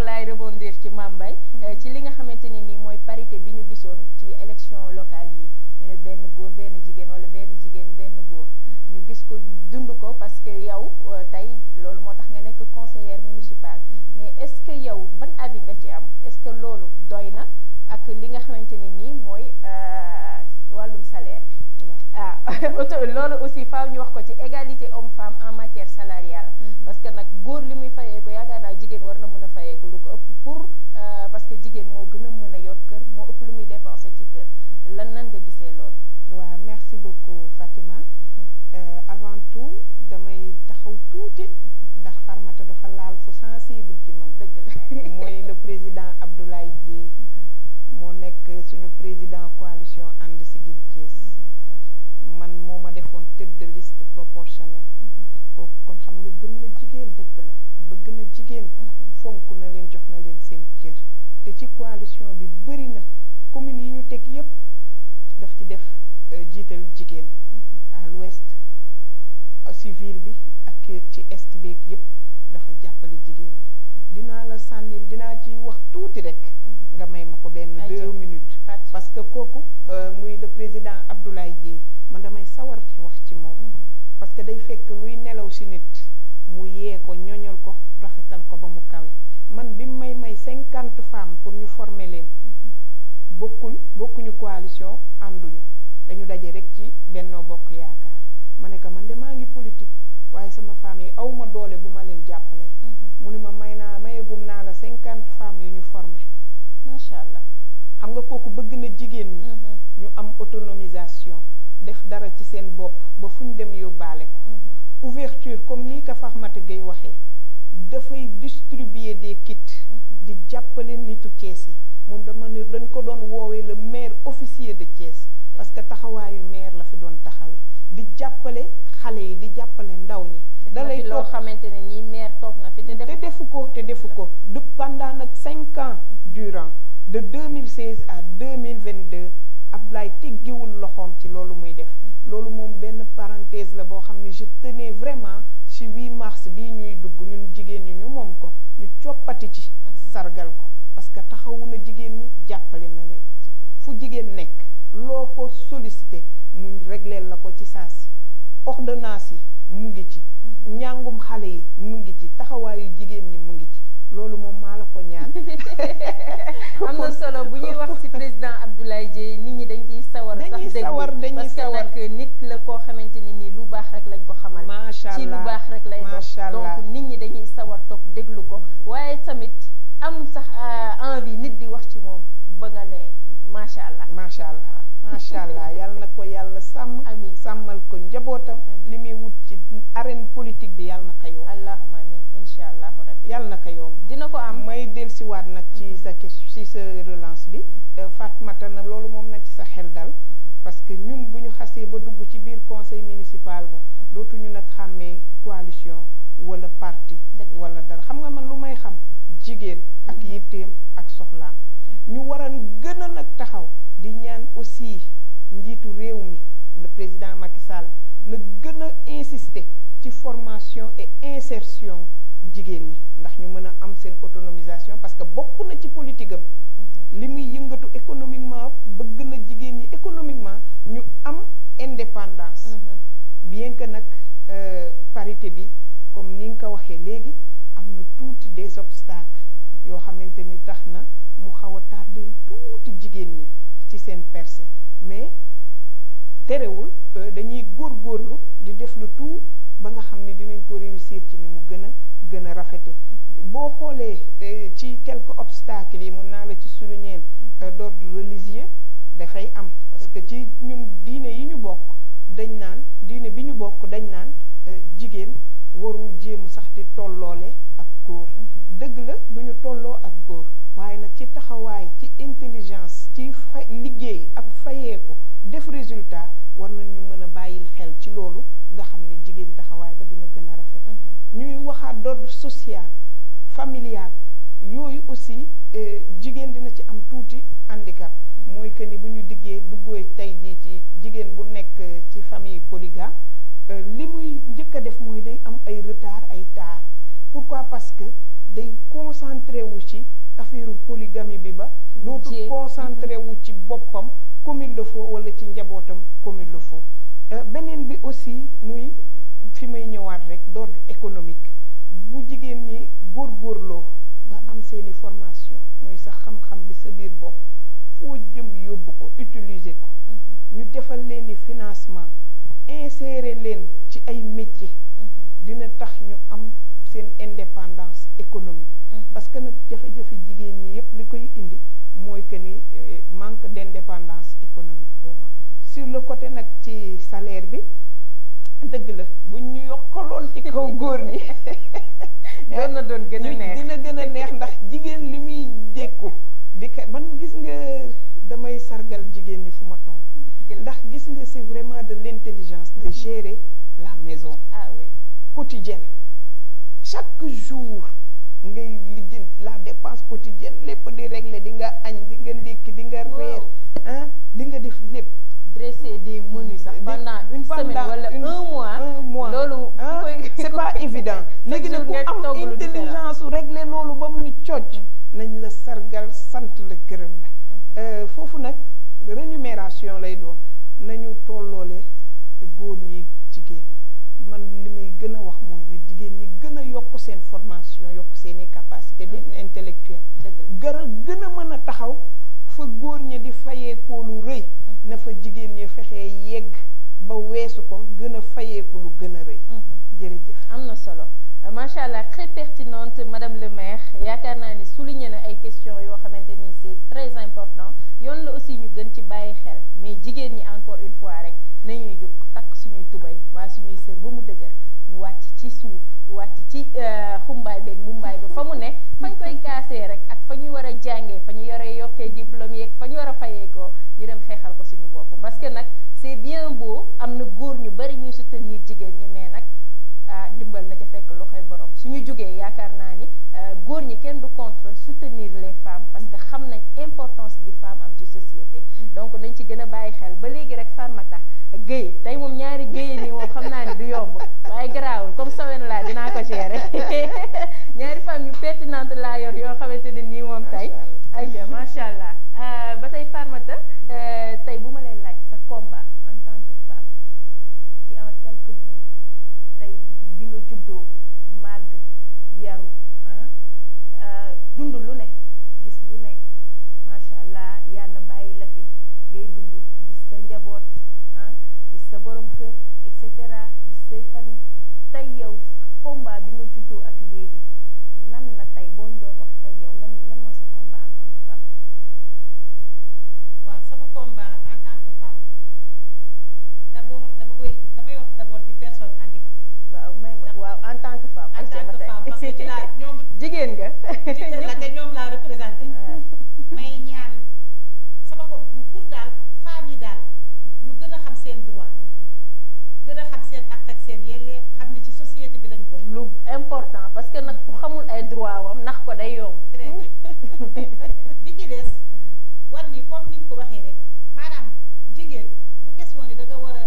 laay rebondir ci Mambay ci li nga xamante ne nii mooy parité bi ñu gisoon ci élection locale yi ñu ne benn góor benn jigéen wala benn jigéen benn góor ñu gis ko dund ko parce que yow tey loolu moo tax nga nekk conseillère municipale mais est-ce que yow ban avis nga ci am est-ce que loolu doy na ak li nga xamante ne nii mooy wàllum salaire bi loolu aussi faaw ñu wax ko ci égalité homme-femme en matière salariale parce que nag góor li muy fayee ko yaakaar naa jigéen war na mën a fayee ko lu ko ëpp pour parce que jigéen moo gën a mën a yor kër moo ëpp lu muy dépenser ci kër nan nga gisee loolu. waaw merci beaucoup Fatima. Avant tout damay taxaw tuuti ndax Farmata dafa laal fu sensible ci man. dëgg la mooy le président Abdoulaye Dièye moo nekk suñu président coalition ànd Siggil Thiès. man moo ma defoon tête de liste proportionnelle. kooku kon xam nga gëm na jigéen. dëgg la bëgg na jigéen. fonk na leen jox na leen seen cër. te ci coalition bi bëri na communes yi ñu teg yépp daf ci def jiital jigéen. à l'ouest ci ville bi ak ci est beeg yépp dafa jàppale jigéen ñi. dinaa la sànnil dinaa ci wax tuuti rek. nga may ma ko benn 2 minutes. parce que kooku muy le président Abdoulaye Dièye man damay sawar ci wax ci moom. parce que day fekk luy nelaw ci nit mu yee ko ñoñol ko rafetal ko ba mu kawe man bi may 50 femmes pour ñu former leen. bokkuñu coalition ànduñu dañu daje rek ci Benno Bokk Yaakaar ma ne ko man de maa ngi politique waaye sama femme yi aw ma doole bu ma leen jàppale. mu ni ma mayegum naa la 50 femmes yu ñu formé. macha allah. xam nga kooku bëgg na jigéen ñi. ñu am autonomisation def dara ci seen bopp ba fu ñu dem yóbbaale ko. ouverture comme ni ko Fahmata Gueye waxee dafay distribuer des kits. di jàppale nitu Thiès yi moom dama ne dañ ko doon woowee le maire officier de Thiès. parce que taxawaayu maire la fi doon taxawee di jàppale xale yi di jàppale ndaw ñi. da lay loo xamante ne nii maire toog na fi te defu ko de pendant nag 5 ans durant de 2016 à 2022 Abdoulaye teggiwul loxoom ci loolu muy def. loolu moom benn parenthèse la boo xam ne je tenais vraiment ci 8 mars bii ñuy dugg ñun jigéen ñi ñu moom ko ñu coppati ci. sargal ko parce que taxawu na jigéen ñi jàppale na leen fu jigéen nekk loo ko sollicité mu régleel la ko ci saa si ordonnance yi mu ngi ci. njàngum xale yi mu ngi ci taxawaayu jigéen ñi mu ngi ci loolu moom maa la ko ñaan. am na solo bu ñuy wax ci président Abdoulaye Dièye nit ñi dañ ciy sawar. dañuy sawar parce que nag nit la koo xamante ni nii lu baax rek lañ ko xamal. macha allah ci lu baax rek lay dox donc nit ñi dañuy sawar toog déglu ko waaye tamit am sax envie nit di wax ci moom ba nga ne macha allah. macha allah macha allah yal na ko yàlla sàmm. amiin sàmmal ko njabootam. li muy wut ci arène politique bi yal na ko yomb. allahumma amiin incha allahu rabbi. yal na ko yomb. dina ko am may dellusiwaat nag ci sa question ci sa relance bi. Fatmata na loolu moom na ci sa xel dal. parce que ñun bu ñu xasee ba dugg ci biir conseil municipal ba. dootuñu nag xàmmee coalition wala parti. wala dara xam nga man lu may xam. jigéen ak yitteem ak soxlaam. ñu war a gën a nag taxaw di ñaan aussi njiitu réew mi le président Macky Sall na gën a insister ci formation et insertion jigéen ñi ndax ñu mën a am seen autonomisation parce que bokk na ci politique am. li muy yëngatu économiquement bëgg na jigéen ñi économiquement ñu am indépendance. bien que nag parité bi comme ni nga ko waxee léegi am na tuuti des obstacles yoo xamante ni tax na mu xaw a tardé tuuti jigéen ñi ci seen percée mais terewul dañuy góorgóorlu di def lu tout ba nga xam ni dinañ ko réussir ci ni mu gën a rafete boo xoolee ci quelques obstacles yi mun naa la ci souligner d'ordre religieux dafay am parce que ci ñun diine yi ñu bokk dañ naan diine bi ñu bokk dañ naan jigéen warul jéem sax di tolloole ak góor dëgg la duñu tolloo ak góor waaye nag ci taxawaay ci intelligence ci liggéey ak fayeeku def résultat war nañ ñu mën a bàyyil xel ci loolu nga xam ne jigéen taxawaay ba dina gën a rafet ñuy waxaat d'ordre social familial yooyu aussi jigéen dina ci am tuuti handicap mooy que ni bu ñu duggee tey jii ci jigéen bu nekk ci famille polygame li muy njëkk a def mooy day am ay retard ay taar pour pourquoi parce que day concentré wu ci affaire polygamie bi ba dootul concentré wu ci boppam comme il le faut wala ci njabootam comme il le faut beneen bi aussi muy fi may ñëwaat rek d'ordre économique bu jigéen ñi góorgóorloo ba am seeni formation muy sax xam-xam bi sa biir bopp foo jëm yóbbu ko utiliser ko ñu defal leen ni financement insérer leen ci ay métiers dina tax ñu am seen indépendance économique parce que nag jafe-jafe jigéen ñi yépp li koy indi mooy que ni manque d'indépendance économique boobu sur le côté nag ci salaire bi dëgg la buñ ñu yokkaloon ci kaw góor ñi doon na doon gën a neex dina gën a neex ndax jigéen li muy dékku di ka man gis nga damay sargal jigéen ñi fu ma toll ndax gis nga c'est vraiment de l'intelligence de gérer la maison quotidienne chaque jour ngay lijjanti la dépense quotidienne lépp di régler di nga añ di nga ndékki di nga reer di nga def lépp dresser des menus sax pendant une semaine wala un mois loolu c'est pas évident léegi nag ku am intelligence su régler loolu ba mu ni cocc nañ la sargal sant la gërëm la foofu nag rémunération lay doon nañu tolloole góor ñi jigéen ñi man li may gën a wax mooy ne jigéen ñi gën a yokk seen formation yokk seeni capacité intellectuelle gën a mën a taxaw fa góor ñi di fayeekoo lu rëy na fa jigéen ñi fexee yegg ba weesu ko gën a fayeeku lu gën a rëy jërëjëf am na solo macha allah très pertinente madame le maire yaakaar naa ni souligné na ay questions yoo xamante ni c'est très important yoon la aussi ñu gën ci bàyyi xel mais jigéen ñi encore une fois rek nañuy jóg takk suñuy tubay waa suñuy sër ba mu dëgër ñu wàcc ci suuf wàcc ci xumbaay beeg mumbaay ba fa mu ne fañ koy kaasee rek ak fa ñu war a jàngee fa ñu yore yokkee diplôme yeeg fa ñu war a fayee ko ñu dem xeexal ko suñu bopp parce que nag c'est bien beau am na góor ñu bari ñuy soutenir jigéen ñi mais nag ndimbal na ca fekk loxoy borom suñu jógee yaakaar naa ni góor ñi kenn du contre soutenir les femmes parce que xam nañ importance bi femme am ci société donc nañ ci gën a bàyyi xel ba léegi rek Farmata Guèye tey moom ñaari Guèye nii moom xam naa ni du yomb waaye garaawul comme sawen laa dinaa ko gérer ñaari femmes yu pertinente laa yor yoo xamante ne nii moom tey ayca macha allah ba tey Farmata tey bu ma lay laaj sa combat en tant que femme ci en quelques mots tey bi nga juddoo màgg yaru dund lu ne gis lu nekk macha allah yàlla bàyyi la fi ngay dund gis sa njaboot gis sa borom kër et cetera gis say famille tey yow combat bi nga juddoo ak léegi lan la tey boo ñu doon wax tey yow lan mooy sa combat en tant que femme. waaw sama combat en tant que femme d'abord damay wax d'abord ci personne handicapée yi. waaw en tant que femme. en tant que femme parce que ci laa ñoom. jigéen nga. jigéen la te ñoom laa représenté. may ñaan sama ko pour daal femmes yi daal ñu gën a xam seen droit gën a xam seen àq ak seen yelleef xam ne ci société bi lañ bokk. lu important parce que nag ku xamul ay droit wam nax ko day yomb. très bien bi ci des war ni comme niñ ko waxee rek maanaam jigéen du question ni da nga war a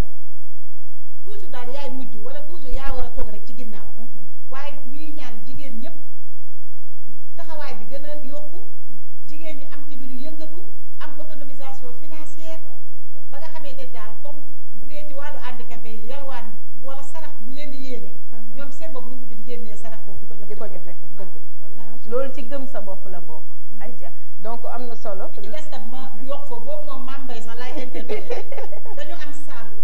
toujours daal yaay mujj wala toujours yaa war a toog rek ci ginnaaw. waaye ñuy ñaan jigéen ñëpp taxawaay bi gën a yokku jigéen ñi am ci lu ñu yëngatu am autonomisation financière ba nga xamee ne daal comme bu dee ci wàllu handicapé yi yalwaan wala sarax bi ñu leen di yéene. ñoom seen bopp ñu mujj di génnee sarax boobu di ko joxe. loolu ci gëm sa bopp la bokk. ayca donc am na solo. bi ci des tam ma yokk foofu boobu moom Mame Mbaye sax laay interpellé dañu am salle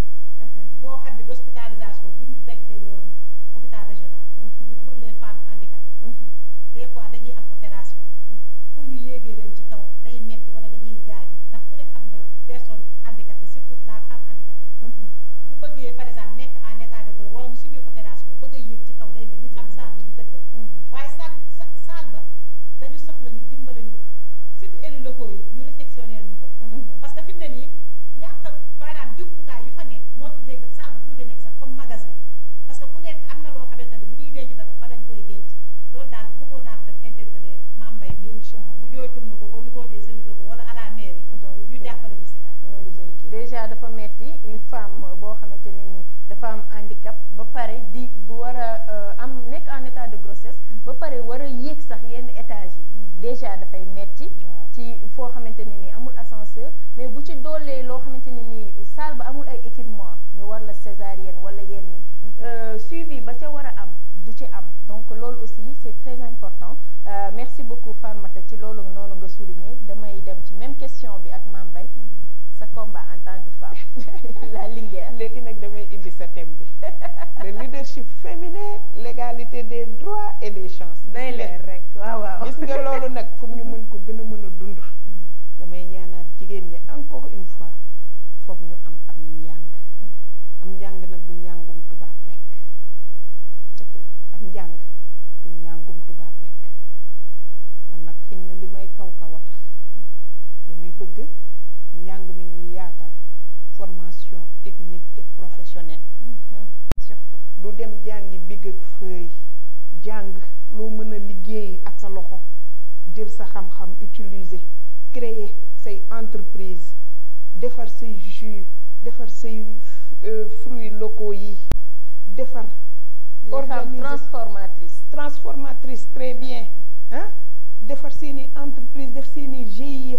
boo xam ne d'hospitalisation bu ñu déggee woon hôpital régional. pour les femmes handicapées. des fois dañuy am opération. pour ñu yéegee leen ci kaw day metti wala dañuy gaañu ndax ku ne xam na personne handicapée surtout la femme handicapée. bu bëggee par exemple nekk en état de grâce wala mu subir opération bëgg a yéeg ci kaw day mel ñu am salle bi ñu tëddoon. waaye salle ba dañu soxla ñu dimbale ñu surtout élus locaux yi ñu réfectionner ñu ko. parce que fi mu ne nii ñàkk maanaam jumtukaay yu fa nekk moo tax léegi daf salle ba mujj nekk sax comme magasin parce que ku nekk am na loo xamante ne bu ñuy denc dara fa lañ koy denc loolu daal bëggoon naa ko dem interpeller Mame Mbaye bi mu jooytul na ko au niveau des élus locaux wala à la mairie ñu jàppale ñu si daal. déjà dafa metti une femme boo xamante ne ni dafa am handicap ba pare di bu war a am nekk en état de grossesse ba pare war a yéeg sax yenn étage yi déjà dafay metti ci foo xamante ne ni amul ascenseur mais bu ci doolee loo xamante ne ni salle ba amul ay équipement ñu war la césarienne wala yenn suivi ba ca war a am du ci am donc loolu aussi c'est très important merci beaucoup Farmata ci loolu noonu nga souligner damay dem ci même question bi ak Mame Mbaye sa combat en tant que femme la Linguère. léegi nag damay indi sa thème bi le leadership féminin l'égalité des droits et des chances. day leer rek waaw waaw. gis nga loolu nag pour ñu mën ko gën a mën a dund. damay ñaanaat jigéen ñi encore une fois foog ñu am njàng. am njàng nag du njàngum tubaab rek. dëgg la am njàng du njàngum tubaab rek man nag xëy na li may kaw a tax damay bëgg njàng mi ñuy yaatal formation technique et professionnelle. surtout du dem jàngi big ak feuille jàng loo mën a liggéey ak sa loxo jël sa xam-xam utiliser créer say entreprise defar say jus defar say fruits locaux yi defar. les femmes transformatrices très bien ah defar seeni entreprise def seeni GIE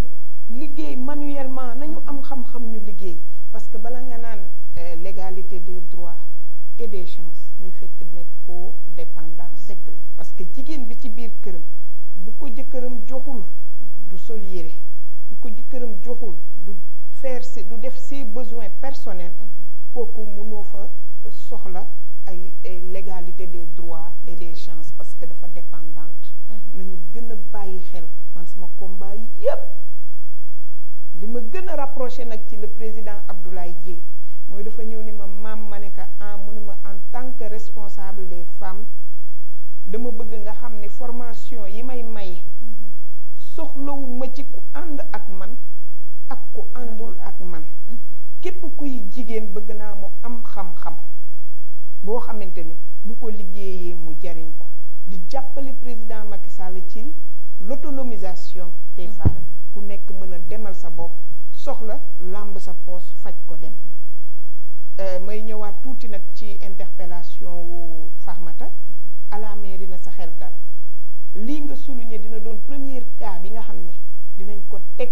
liggéey manuellement nañu am xam-xam ñu liggéey parce que bala nga naan l'égalité des droits et des chances day fekk nekk ko dépendance dëgg la parce que jigéen bi ci biir këram bu ko jëkkëram joxul du sol yére bu ko jëkkëram joxul du du def ses besoins personnels kooku mënoo fa soxla ay l'égalité des droits et des chances parce que dafa dépendante nañu gën a bàyyi xel man sama combat yépp li ma gën a rapproché nag ci le président Abdoulaye Dièye mooy dafa ñëw ni ma maam ma ne ka mu ni ma en tant que responsable des femmes dama bëgg nga xam ne formation yi may maye soxlawu ma ci ku ànd ak man ak ku àndul ak man képp kuy jigéen bëgg naa mu am xam-xam boo xamante ni bu ko liggéeyee mu jariñ ko di jàppale président Macky Sall ci l'autonomisation des femmes ku nekk mën a demal sa bopp soxla làmb sa poos faj ko dem may ñëwaat tuuti nag ci interpellation wu Farmata à la mairie na sa xel dal lii nga souligné dina doon premier cas bi nga xam ne dinañ ko teg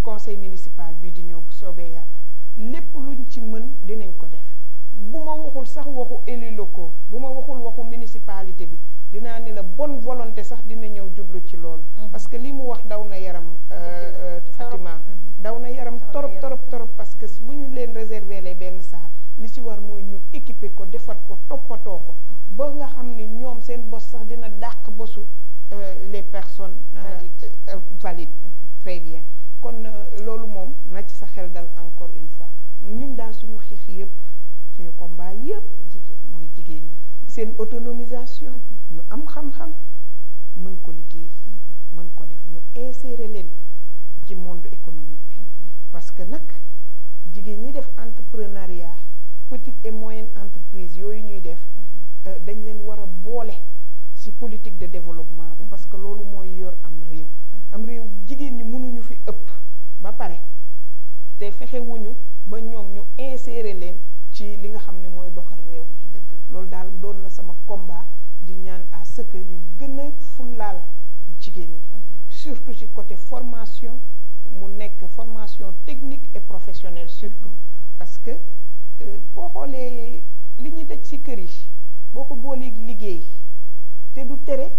conseil municipal bi di ñëw bu soobee yàlla lépp luñ ci mën dinañ ko def bu ma waxul sax waxu élus locaux bu ma waxul waxu municipalité bi dinaa ne la bonne volonté sax dina ñëw jublu ci loolu parce que li mu wax daw na yaram Fatima daw na yaram torop parce que bu ñu leen réserver les benn saal li ci war mooy ñu équiper ko defar ko toppatoo ko ba nga xam ni ñoom seen bos sax dina dàq bosu les personnes valides très bien kon loolu moom na ci sa xel dal encore une fois ñun daal suñu xeex yépp suñu combat yépp jigéen mooy jigéen ñi seen autonomisation ñu am xam-xam mën ko liggéey mën ko def ñu insérer leen ci monde économique bi parce que nag jigéen ñi def entrepreneuriat petite et moyenne entreprise yooyu ñuy def dañ leen war a boole ci politique de développement bi parce que loolu mooy yor am réew jigéen ñi mënuñu fi ëpp ba pare te fexewuñu ba ñoom ñu insérer leen ci li nga xam ne mooy doxal réew mi loolu daal doon na sama combat di ñaan à ce que ñu gën a fullaal jigéen ñi surtout ci côté formation mu nekk formation technique et professionnelle surtout parce que boo xoolee li ñu daj ci kër yi boo ko booleeg liggéey te du tere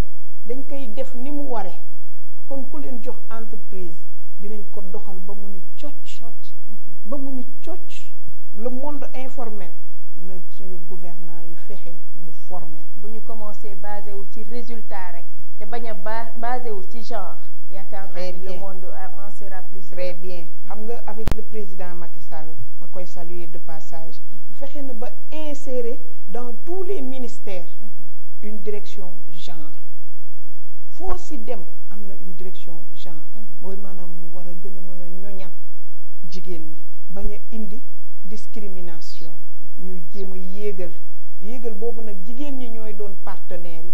dañ koy def ni mu ware kon ku leen jox entreprise dinañ ko doxal ba mu ni cocc ba mu ni cocc le monde informel nag suñu gouvernant yi fexe mu formel bu ñu commencé basé wu ci résultat rek te bañ a basé wu ci genre yaakaar naa ni le monde en sera plus très bien xam nga avec le président Macky Sall ma koy saluer de passage fexe na ba insérer dans tous les ministères une direction genre foo si dem am na une direction genre mooy maanaam mu war a gën a mën a ñoñal jigéen ñi bañ a indi discrimination ñuy jéem a yéegal boobu nag jigéen ñi ñooy doon partenaires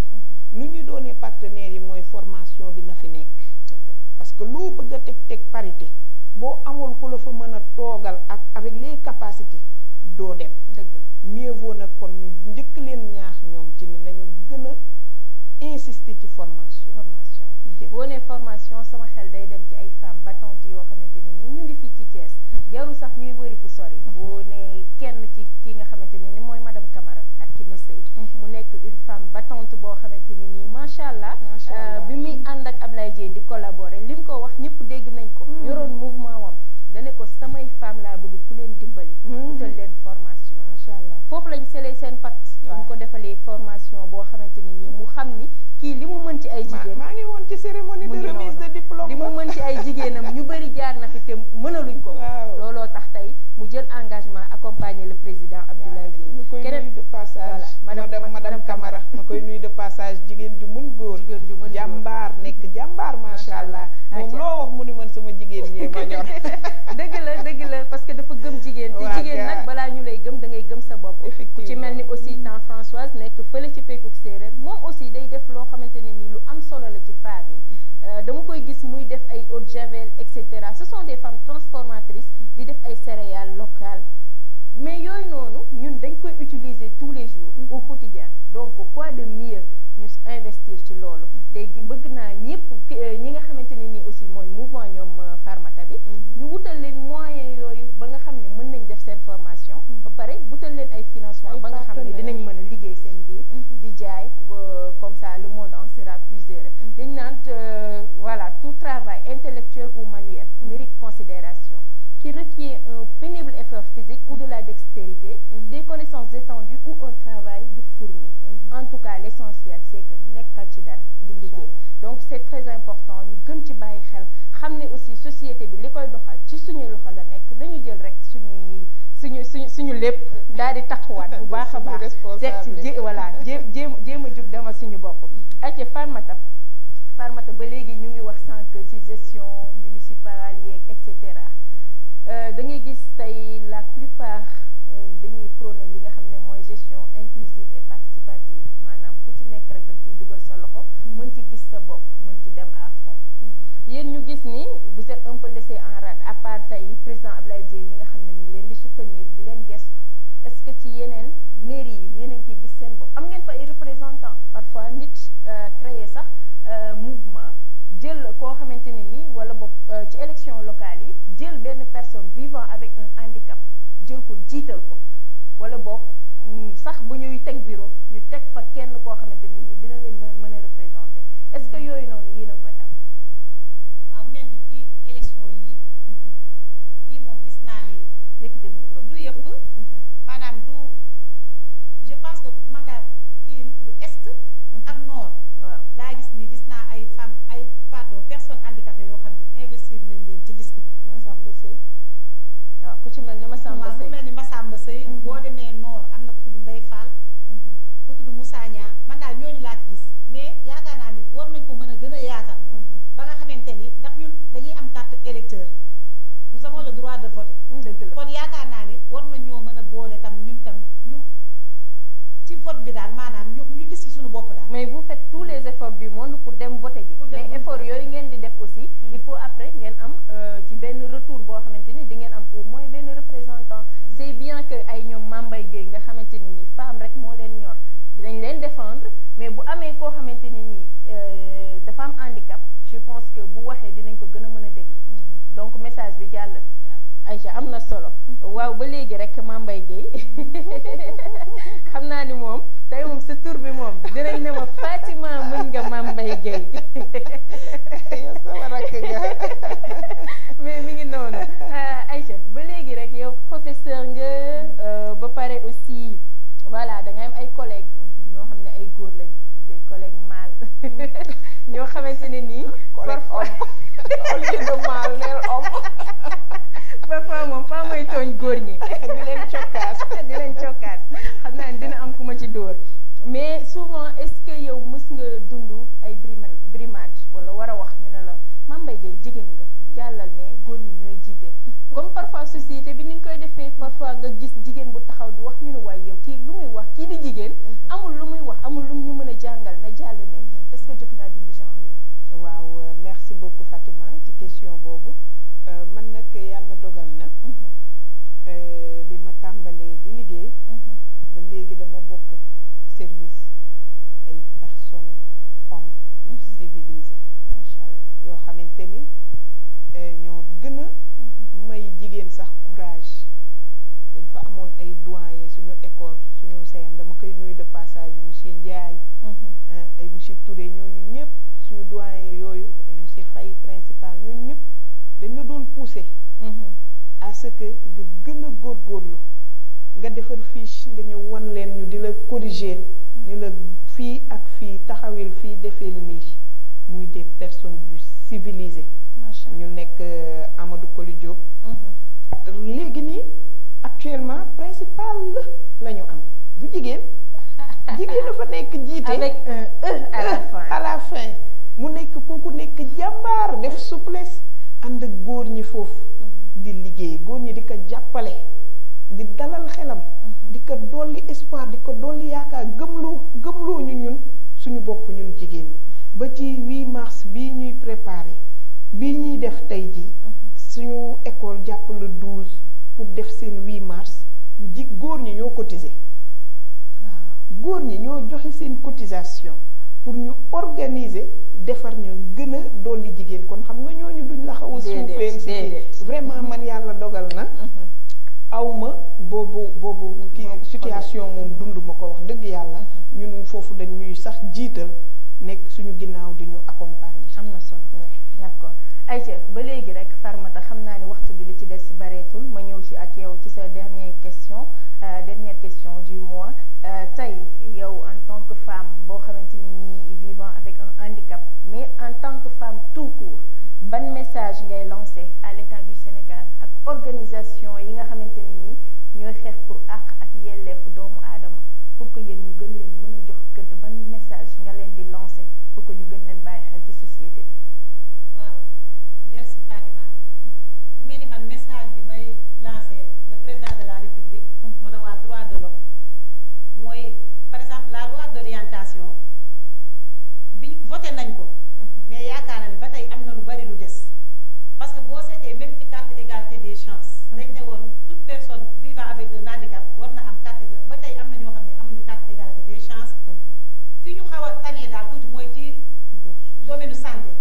yi nu ñuy doonee partenaires yi mooy formation bi na fi nekk parce que loo bëgg a teg parité boo amul ku la fa mën a toogal ak avec les capacités doo dem. dëgg la mieux vaut nag kon ñu njëkk leen ñaax ñoom ci ni nañu gën a insister ci formation. boo nee formation sama xel day dem ci ay femmes battantes yoo xamante ne nii ñu ngi fii ci Thiès. jarul sax ñuy wëri fu sori. boo nee kenn ci ki nga xamante ne ni mooy madame Camara ak Kiné Seye. mu nekk une femme battante boo xamante ne nii macha allah. bi muy ànd ak Ablaye Dièye di collaborer li mu ko wax ñëpp dégg nañ ko. yoroon mouvement wam dane ko samay femme laa bëgg ku leen dimbali. utal leen formation. macha allah foofu lañ selee seen pacte. ñu ko defalee formation boo xamante ne nii mu xam ni kii li mu mën ci ay jigéen. maa ngi woon ci cérémonie de remise de diplôme. li mu mën ci ay jigéenam ñu bëri jaar na fi te mënaluñ ko. looloo tax tey mu jël engagement accompagner le président Abdoulaye Dièye. ñu koy nuyu de passage madame Camara ma koy nuyu de passage jigéen ju mën góor. jigéen ju mën góor jàmbaar nekk jàmbaar macha allah. moom loo wax mu ni man sama jigéen ñee ma ñor. dëgg la parce que dafa gëm jigéen. te jigéen nag balaa ñu lay gëm da ngay gëm sa bopp. ku ci mel ni aussi temps Françoise nekk fële ci Pekouk séeréer moom aussi day def loo xamante ne nii lu am solo la ci femmes yi. dama koy gis muy def ay eau de javel et cetera ce sont des femmes transformatrices di def ay céréales locales mais yooyu noonu ñun dañ koy utiliser tous les jours au quotidien donc quoi de mieux ñu investir ci loolu te bëgg naa ñëpp ñi nga xamante ne nii aussi mooy mouvement ñoom Farmata bi ñu wutal leen moyens yooyu ba nga xam ne mën nañ def seen formation ba pare wutal leen ay financement ba nga xam ne dinañ mën a liggéey seen biir di jaay comme ça le monde en sera plus heureux dañ naan voilà tout travail intellectuel ou manuel mérite considération qui requiert un pénible effort physique ou de la dextérité, des connaissances étendues ou un travail de fourmi. En tout cas, l'essentiel, c'est que nekkal ci dara di liggéey. Donc, c'est très important ñu gën ci bàyyi xel xam ne aussi société bi li koy doxal ci suñu loxo la nekk dañu jël rek suñu lépp daal di takkuwaat bu baax a baax. voilà jéem a jug dama suñu bopp. ayca Farmata ba léegi ñu ngi wax sànq ci gestion municipale yeeg et cetera. da ngay gis tey la plupart dañuy prôner li nga xam ne mooy gestion inclusive et participative maanaam ku ci nekk rek da nga ciy dugal sa loxo mën ci gis sa bopp mën ci dem à fond yéen ñu gis ni vous êtes un peu laissé en rade à part tey président Abdoulaye Dièye mi nga xam ne mi ngi leen di soutenir di leen gestu est-ce que ci yeneen mairie yi yéen a ngi ciy gis seen bopp am ngeen fa ay représentants parfois nit créer sax mouvement jël koo xamante ne nii wala boog ci élection locale yi jël benn personne vivant avec un handicap jël ko jiital ko wala boog sax bu ñuy teg bureau ñu teg fa kenn koo xamante ne nii dina leen mën a représenter est-ce que yooyu noonu yéen a ngi koy am. waaw mel ni ci élection yi bii moom gis naa ni. yëkkati micro du yëpp. maanaam du je pense que man daal kii nu tudd est ak nord. waaw laa gis naa ay femmes ay personnes handicapées yoo xam ne investir nañ leen ci liste bi. Massamba Seye. waaw ku ci mel ni Massamba Seye ku mel ni Massamba Seye. boo demee nord am na ku tudd Ndeye Fall. ku tudd Moussa Niang man daal ñooñu laa ci gis mais yaakaar naa ni war nañ ko mën a gën a yaatal. ba nga xamante ni ndax ñun dañuy am carte électeur nous avons le droit de voter. dëgg la kon yaakaar naa ni war nañoo mën a boole tam ñun tam ñu ci vote bi daal maanaam ñu gis ci suñu bopp daal. mais vous faites tous les efforts du monde pour dem voter ji. mais effort yooyu ngeen di def aussi. il faut après ngeen am ci benn retour boo xamante ni di ngeen am au moins benn représentant. c'est bien que ay ñoom Mambay Gueye nga xamante ni nii femme rek moo leen ñor dinañ leen défendre mais bu amee koo xamante ni nii dafa am handicap je pense que bu waxee dinañ ko gën a mën a déglu. donc message bi jàll na. Aïcha am na solo. waaw ba léegi rek Mambay Gueye xam naa ni moom tey moom sa tur bi moom dinañ ne ma Fatima mën nga Mambay Gueye. yow sama rakk nga. mais mi ngi noonu Aïcha ba léegi rek yow professeur nga ba pare aussi voilà da ngay am ay collègues ñoo xam ne ay góor lañ des collègues mâles ñoo xamante ne nii. parfois au lieu de mâle neel homme. parfois moom faa may tooñ góor ñi. di leen cokkaas. di leen cokkaas xam naa ne dina am ku ma ci dóor mais souvent est-ce que yow mës nga dund ay brimade wala war a wax ñu ne la Mambay Gueye jigéen nga jàllal ne góor ñi ñooy jiite comme parfois société bi niñ koy defee parfois nga gis jigéen bu taxaw di wax ñu ne waaye yow kii lu muy wax kii di jigéen amul lu muy wax amul lu ñu mën a jàngal na jàll ne est-ce que jot ngaa dund genre yooyu. waaw merci beaucoup Fatima ci question boobu man nag yàlla dogal na bi ma tàmbalee di liggéey ba léegi dama bokk service ay personnes hommes yu civilisé macha allah yoo xamante ni ñoo gën a may jigéen sax courage. dañ fa amoon ay doyen suñu école suñu CM dama koy nuyu de passage monsieur Ndiaye ay monsieur Touré ñooñu ñëpp suñu doyen yooyu ay monsieur Faye principal ñooñu ñëpp dañ la doon pousser à ce que nga gën a góorgóorlu nga defar fiche nga ñëw wan leen ñu di la corriger ni la fii ak fii taxawil fii defeel nii muy des personnes du civilisées ñu nekk Amadou Koli Diop léegi nii actuellement principal la ñu am bu jigéen dafa nekk jiite avec un E à la fin mu nekk kooku nekk jàmbaar def souplesse ànd ak góor ñi foofu di liggéey góor ñi di ko jàppale di dalal xelam di ko dolli espoir di ko dolli yaakaar gëmloo ñu ñun suñu bopp ñun jigéen ñi ba ci 8 mars bii ñuy préparé bii ñuy def tey jii suñu école jàpp le 12 pour def seen 8 mars góor ñi ñoo cotiser góor ñi ñoo joxe seen cotisation pour ñu organiser defar ñu gën a dolli jigéen kon xam nga ñooñu duñ la xaw a suufeel si vraiment man yàlla dogal na awma boobu kii situation moom dund ma ko wax dëgg yàlla ñun foofu dañ ñuy sax jiital nekk suñu ginnaaw di ñu accompagner. am na solo d'accord ayca ba léegi rek Farmata xam naa ni waxtu bi li ci des bareetul ma ñëw ci ak yow ci sa dernière question du mois tey yow en tant que femme boo xamante ni nii vivant avec un handicap mais en tant que femme tout court ban message ngay lancer à l'État du Sénégal ak organisation yi nga xamante ni nii ñooy xeex pour àq ak yelleefu doomu aadama pour que yéen ñu gën leen mën a jox gëdd ban message nga leen di lancer pour que ñu gën leen bàyyi xel ci société bi. waaw merci Fatima mu mel ni man message bi may lancer le président de la République wala waa droit de l'homme mooy par exemple la loi d'orientation bi voté nañ ko mais yaakaar na ne ba tey am na lu bari lu des parce que boo seetee même ci carte égalité des chances dañ ne woon toute personne vivant avec un handicap war na am carte ba tey am na ñoo xam ne amuñu carte d'égalité des chances fi ñu xaw a tanee daal tuuti mooy ci domaine santé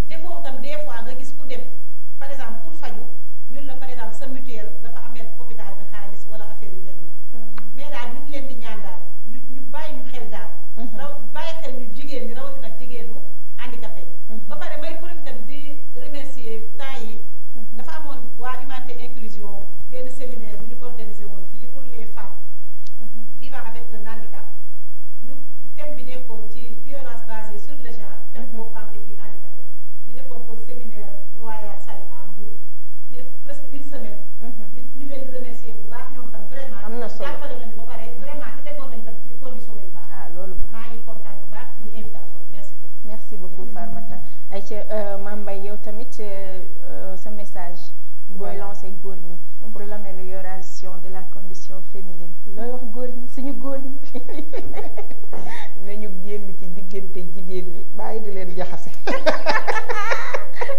te foofu tam des fois nga gis ku dem par exemple pour faju ñun la par exemple sa mutuelle dafa ameel hôpital bi xaalis wala affaire yu mel noonu mais daal ñu ngi leen di ñaan daal ñu bàyyi ñu xel daal bàyyi xel ñu jigéen ñi rawatina ak jigéenu handicapé yi ba pare may profité di remercier temps yi dafa amoon waa humanité inclusion benn séminaire bu ñu organisé woon fii pour les femmes vivant avec un handicap ñu thème bi nekkoon ci violence basée sur le genre faite aux femmes et filles handicapées ñu defoon ko séminaire Royal Saly à Mbour ñu def presque une semaine ñu leen di remercier bu baax ñoom tam vraiment am na solo jàppale nañu ba pare vraiment te tegoon nañu tam ci conditions yu baax loolu maa ngi kontaan bu baax ci invitation bi merci beaucoup Farmata ayca Mame Mbaye yow tamit sa message booy lancer góor ñi pour l'amélioration de la condition féminine looy wax góor ñi suñu góor ñi nañu génn ci diggante jigéen ñi bàyyi di leen jaxase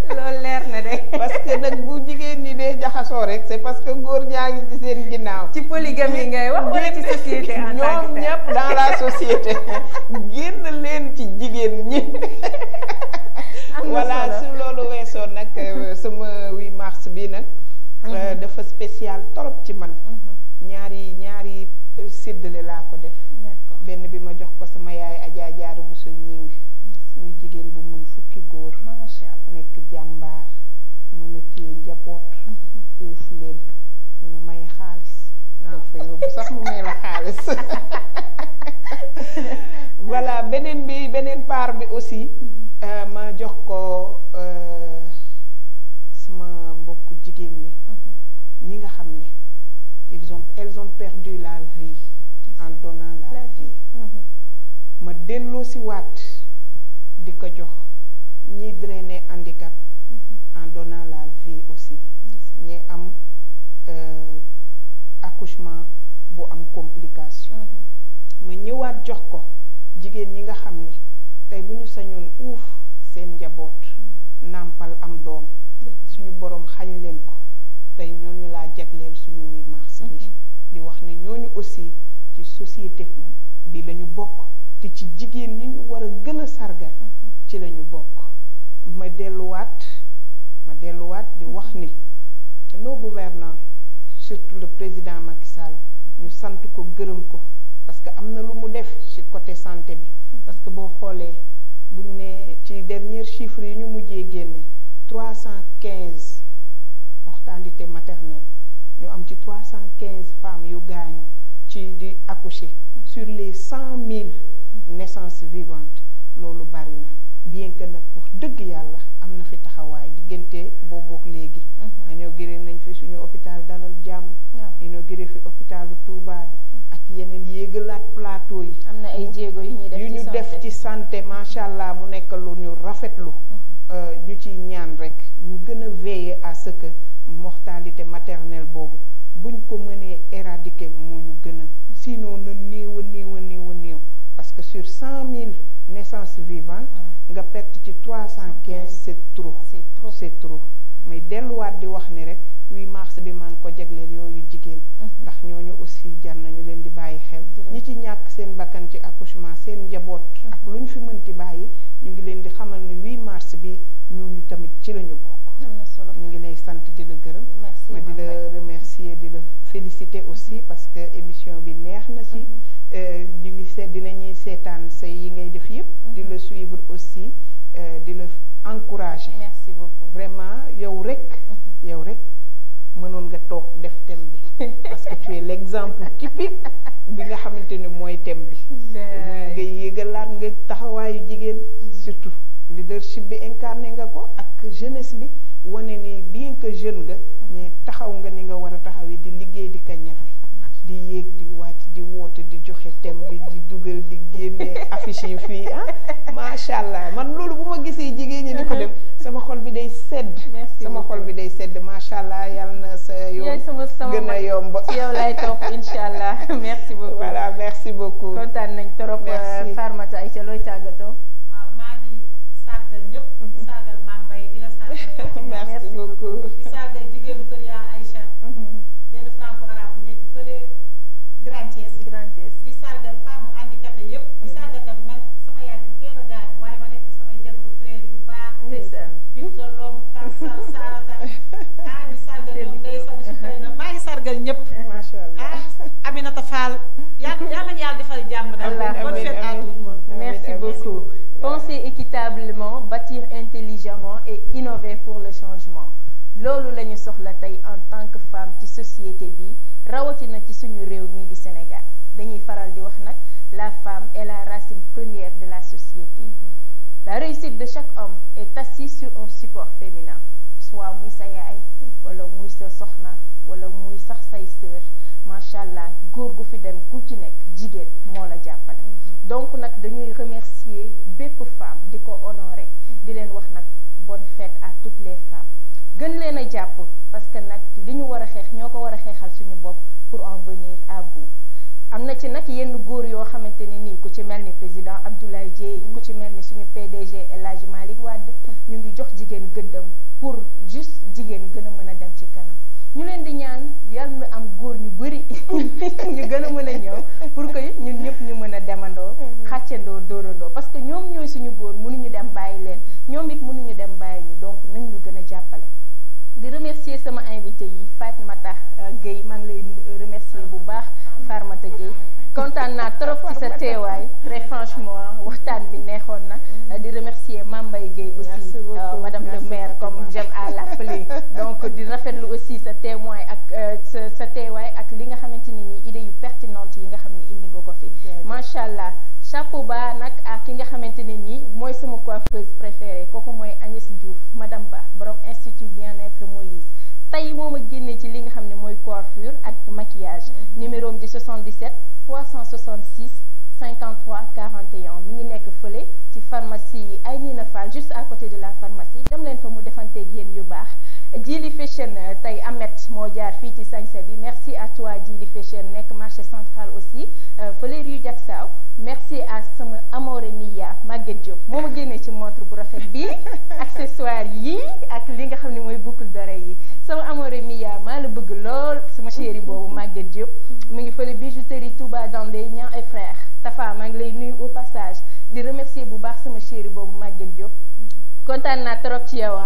loolu leer na de parce que nag bu jigéen ñi dee jaxasoo rek c'est parce que góor ñaa ngi ci seen ginnaaw ci polygamie ngay wax wala ci société en tant que ñoom ñëpp dans la société génn leen ci jigéen ñi voilà su loolu weesoo nag sama 8 mars bi nag dafa spécial trop ci man ñaari séddale laa ko def benn bi ma jox ko sama yaay Adja Diarra bu sa ñing muy jigéen bu mën fukki góor macha allah nekk jàmbaar mën a téye njaboot uuf leen mën a may xaalis naa fa yóbbu sax mu may la xaalis voilà beneen part bi aussi ma jox ko sama mbokku jigéen ñi nga xam ne elles ont perdu la vie en donnant la vie ma delloo si waat di ko jox ñi drainer handicap en donnant la vie aussi ñi am accouchement bu am complication ma ñëwaat jox ko jigéen ñi nga xam ne tey bu ñu sañoon uuf seen njaboot nàmpal am doom suñu borom xañ leen ko tey ñooñu laa jagleel suñu 8 mars bi di wax ni ñooñu aussi ci société bi la ñu bokk te ci jigéen ñi ñu war a gën a sargal ci la ñu bokk ma delluwaat di wax ni nos gouvernants surtout le président Macky Sall ñu sant ko gërëm ko parce que am na lu mu def ci côté santé bi parce que boo xoolee buñ ne ci dernier chiffre yi ñu mujjee génne 315 mortalité maternelle ñu am ci 315 femmes yu gaañu ci di accoucher sur les 100 000 naissances vivantes loolu bari na bien que nag wax dëgg yàlla am na fi taxawaay diggante boobu ak léegi. inauguré nañ fi suñu hôpital Dalal Jàmm. inauguré fi hôpitalu Touba bi ak yeneen yéegalaat plateau yi. am na ay jéego yu ñuy def ci santé macha allah mu nekk lu ñu rafetlu. ñu ciy ñaan rek ñu gën a veiller à ce que mortalité maternelle boobu buñ ko mënee éradiquer moo ñu gën a sinon na néew a néew parce que sur 100 000 naissances vivantes nga perte ci 315 c'est trop mais delluwaat di wax ni rek 8 mars bi maa ngi ko jagleel yooyu jigéen ndax ñooñu aussi jar nañu leen di bàyyi xel ñi ci ñàkk seen bakkan ci accouchement seen njaboot ak lu ñu fi mënti bàyyi ñu ngi leen di xamal ni 8 mars bi ñooñu tamit ci la ñu bokk ñu ngi lay sant di la gërëm ma di la remercier di la féliciter aussi parce que émission bi neex na ci ñu ngi dinañuy seetaan say yi ngay def yëpp di la suivre aussi di la encourager merci beaucoup vraiment yow rek mënoon nga toog def thème bi parce que tu es l'exemple typique bi nga xamante ni mooy thème bi nga yéegalaat nga taxawaayu jigéen surtout leadership bi incarné nga ko ak jeunesse bi wane ni bien que jeune nga mais taxaw nga ni nga war a taxawee di liggéey di ka ñafe di yéeg di wàcc di woote di joxe thème bi di dugal di génne affiche yi fii macha allah man loolu bu ma gisee jigéen ñi di ko def sama xol bi day sedd sama xol bi day sedd macha allah yàlla na sa yoon gën a yomb ci yow lay topp incha allah merci beaucoup voilà merci beaucoup kontaan nañ trop Farmata Aïcha looy tàggatoo waaw maa ngi sargal ñëpp di sargal Mame Mbaye di la sargal merci beaucoup di sargal jigéenu kër yaa Aïcha benn franco arabe bu nekk fële Grand Thiès di sargal femme handicapé yëpp di sargal tam man sama yaay dafa teel a gaañu waaye ma nekk samay jabaru frère yu baax bi tolloom Fam Sall Sarata di sargal ñoom day san su koy na maa ngi sargal ñëpp macha allah Aminata Fall yàlla nañu yàlla defal jàmm daal bonne fête à tout le monde merci beaucoup penser équitablement bâtir intelligemment et innover pour le changement loolu la ñu soxla tey en tant que femme ci société bi rawatina ci suñu réew mii di Sénégal dañuy faral di wax nag la femme est la racine première de la société la réussite de chaque homme est assise sur un support féminin soit muy sa yaay wala muy sa soxna wala muy sax say sœur macha allah góor gu fi dem ku ci nekk jigéen moo la jàppale donc nag dañuy remercier bépp femme di ko honorer di leen wax nag bonne fête à toutes les femmes gën leen a jàpp parce que nag li ñu war a xeex ñoo ko war a xeexal suñu bopp pour en venir à bout am na ci nag yenn góor yoo xamante ni nii ku ci mel ni président Abdoulaye Dièye ku ci mel ni suñu PDG El Hadji Malick Wade ñu ngi jox jigéen gëddam pour juste jigéen gën a mën a dem ci kanam ñu leen di ñaan yàlla na am góor ñu bëri ñu gën a mën a ñëw pour que ñun ñëpp ñu mën a demandoo xàccandoo dóorandoo parce que ñoom ñooy suñu góor mënuñu dem bàyyi leen ñoom it mënuñu dem bàyyi ñu donc nañ ñu gën a jàppale di remercier sama invité yi Fatmata Gueye maa ngi lay remercier bu baax Farmata Gueye kontaan naa trop ci sa teewaay très franchement waxtaan bi neexoon na di remercier Mame Mbaye Gueye aussi madame le maire comme j'aime à l'appeler donc di rafetlu aussi sa témoin ak sa teewaay ak li nga xamante ni nii idées yu pertinentes yi nga xam ne indi nga ko fi macha allah chapeau bas nag ak ki nga xamante ne nii mooy sama coiffeuse préférée kooku mooy Agnès Diouf madame Ba borom institut bien-être Moïse tey moo ma génnee ci li nga xam ne mooy coiffure ak maquillage numéro am di 77 366 53 41 mi ngi nekk fële ci pharmacie Aynina Fall juste à côté de la pharmacie dem leen fa mu defanteeg yéen yu baax Djily Fashion tey Amet moo jaar fii ci sañse bi merci à toi Djily Fashion nekk marché central aussi fële rue Diacksao merci à sama amore mia Maguette Diop moo ma génnee ci montre bu rafet bi accessoire yi ak li nga xam ne mooy Diop mu ngi fële bijouterie Touba Dandé Niang et frère Tafa maa ngi lay nuyu au passage di remercier bu baax sama chéri boobu Maguette Diop kontaan naa trop ci yow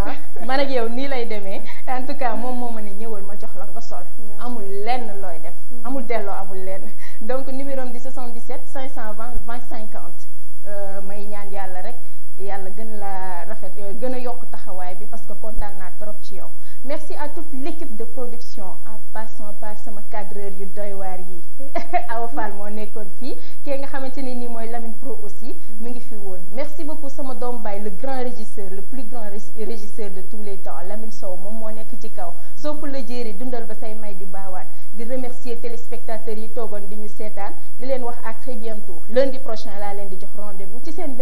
man ak yow nii lay demee en tout cas moom moo ma ne ñëwal ma jox la nga sol amul lenn looy def amul delloo amul lenn donc numéro am di 77 520 20 50 may ñaan yàlla rek yàlla gën la rafet gën a yokk taxawaay bi parce que kontaan naa trop ci yow merci à toute l'équipe de production en passant par sama cadreur yu doy waar yi Awa Fall moo nekkoon fii kii nga xamante ne nii mooy Lamine Pro aussi mi ngi fi woon merci beaucoup sama doom baay le grand régisseur le plus grand régisseur de tous les temps Lamine Sow moom moo nekk ci kaw sopp la jéeri dundal ba say may di baawaan di remercier téléspectateurs yi toogoon di ñu seetaan di leen wax à très bientôt lundi prochain laa leen di jox rendez-vous ci seen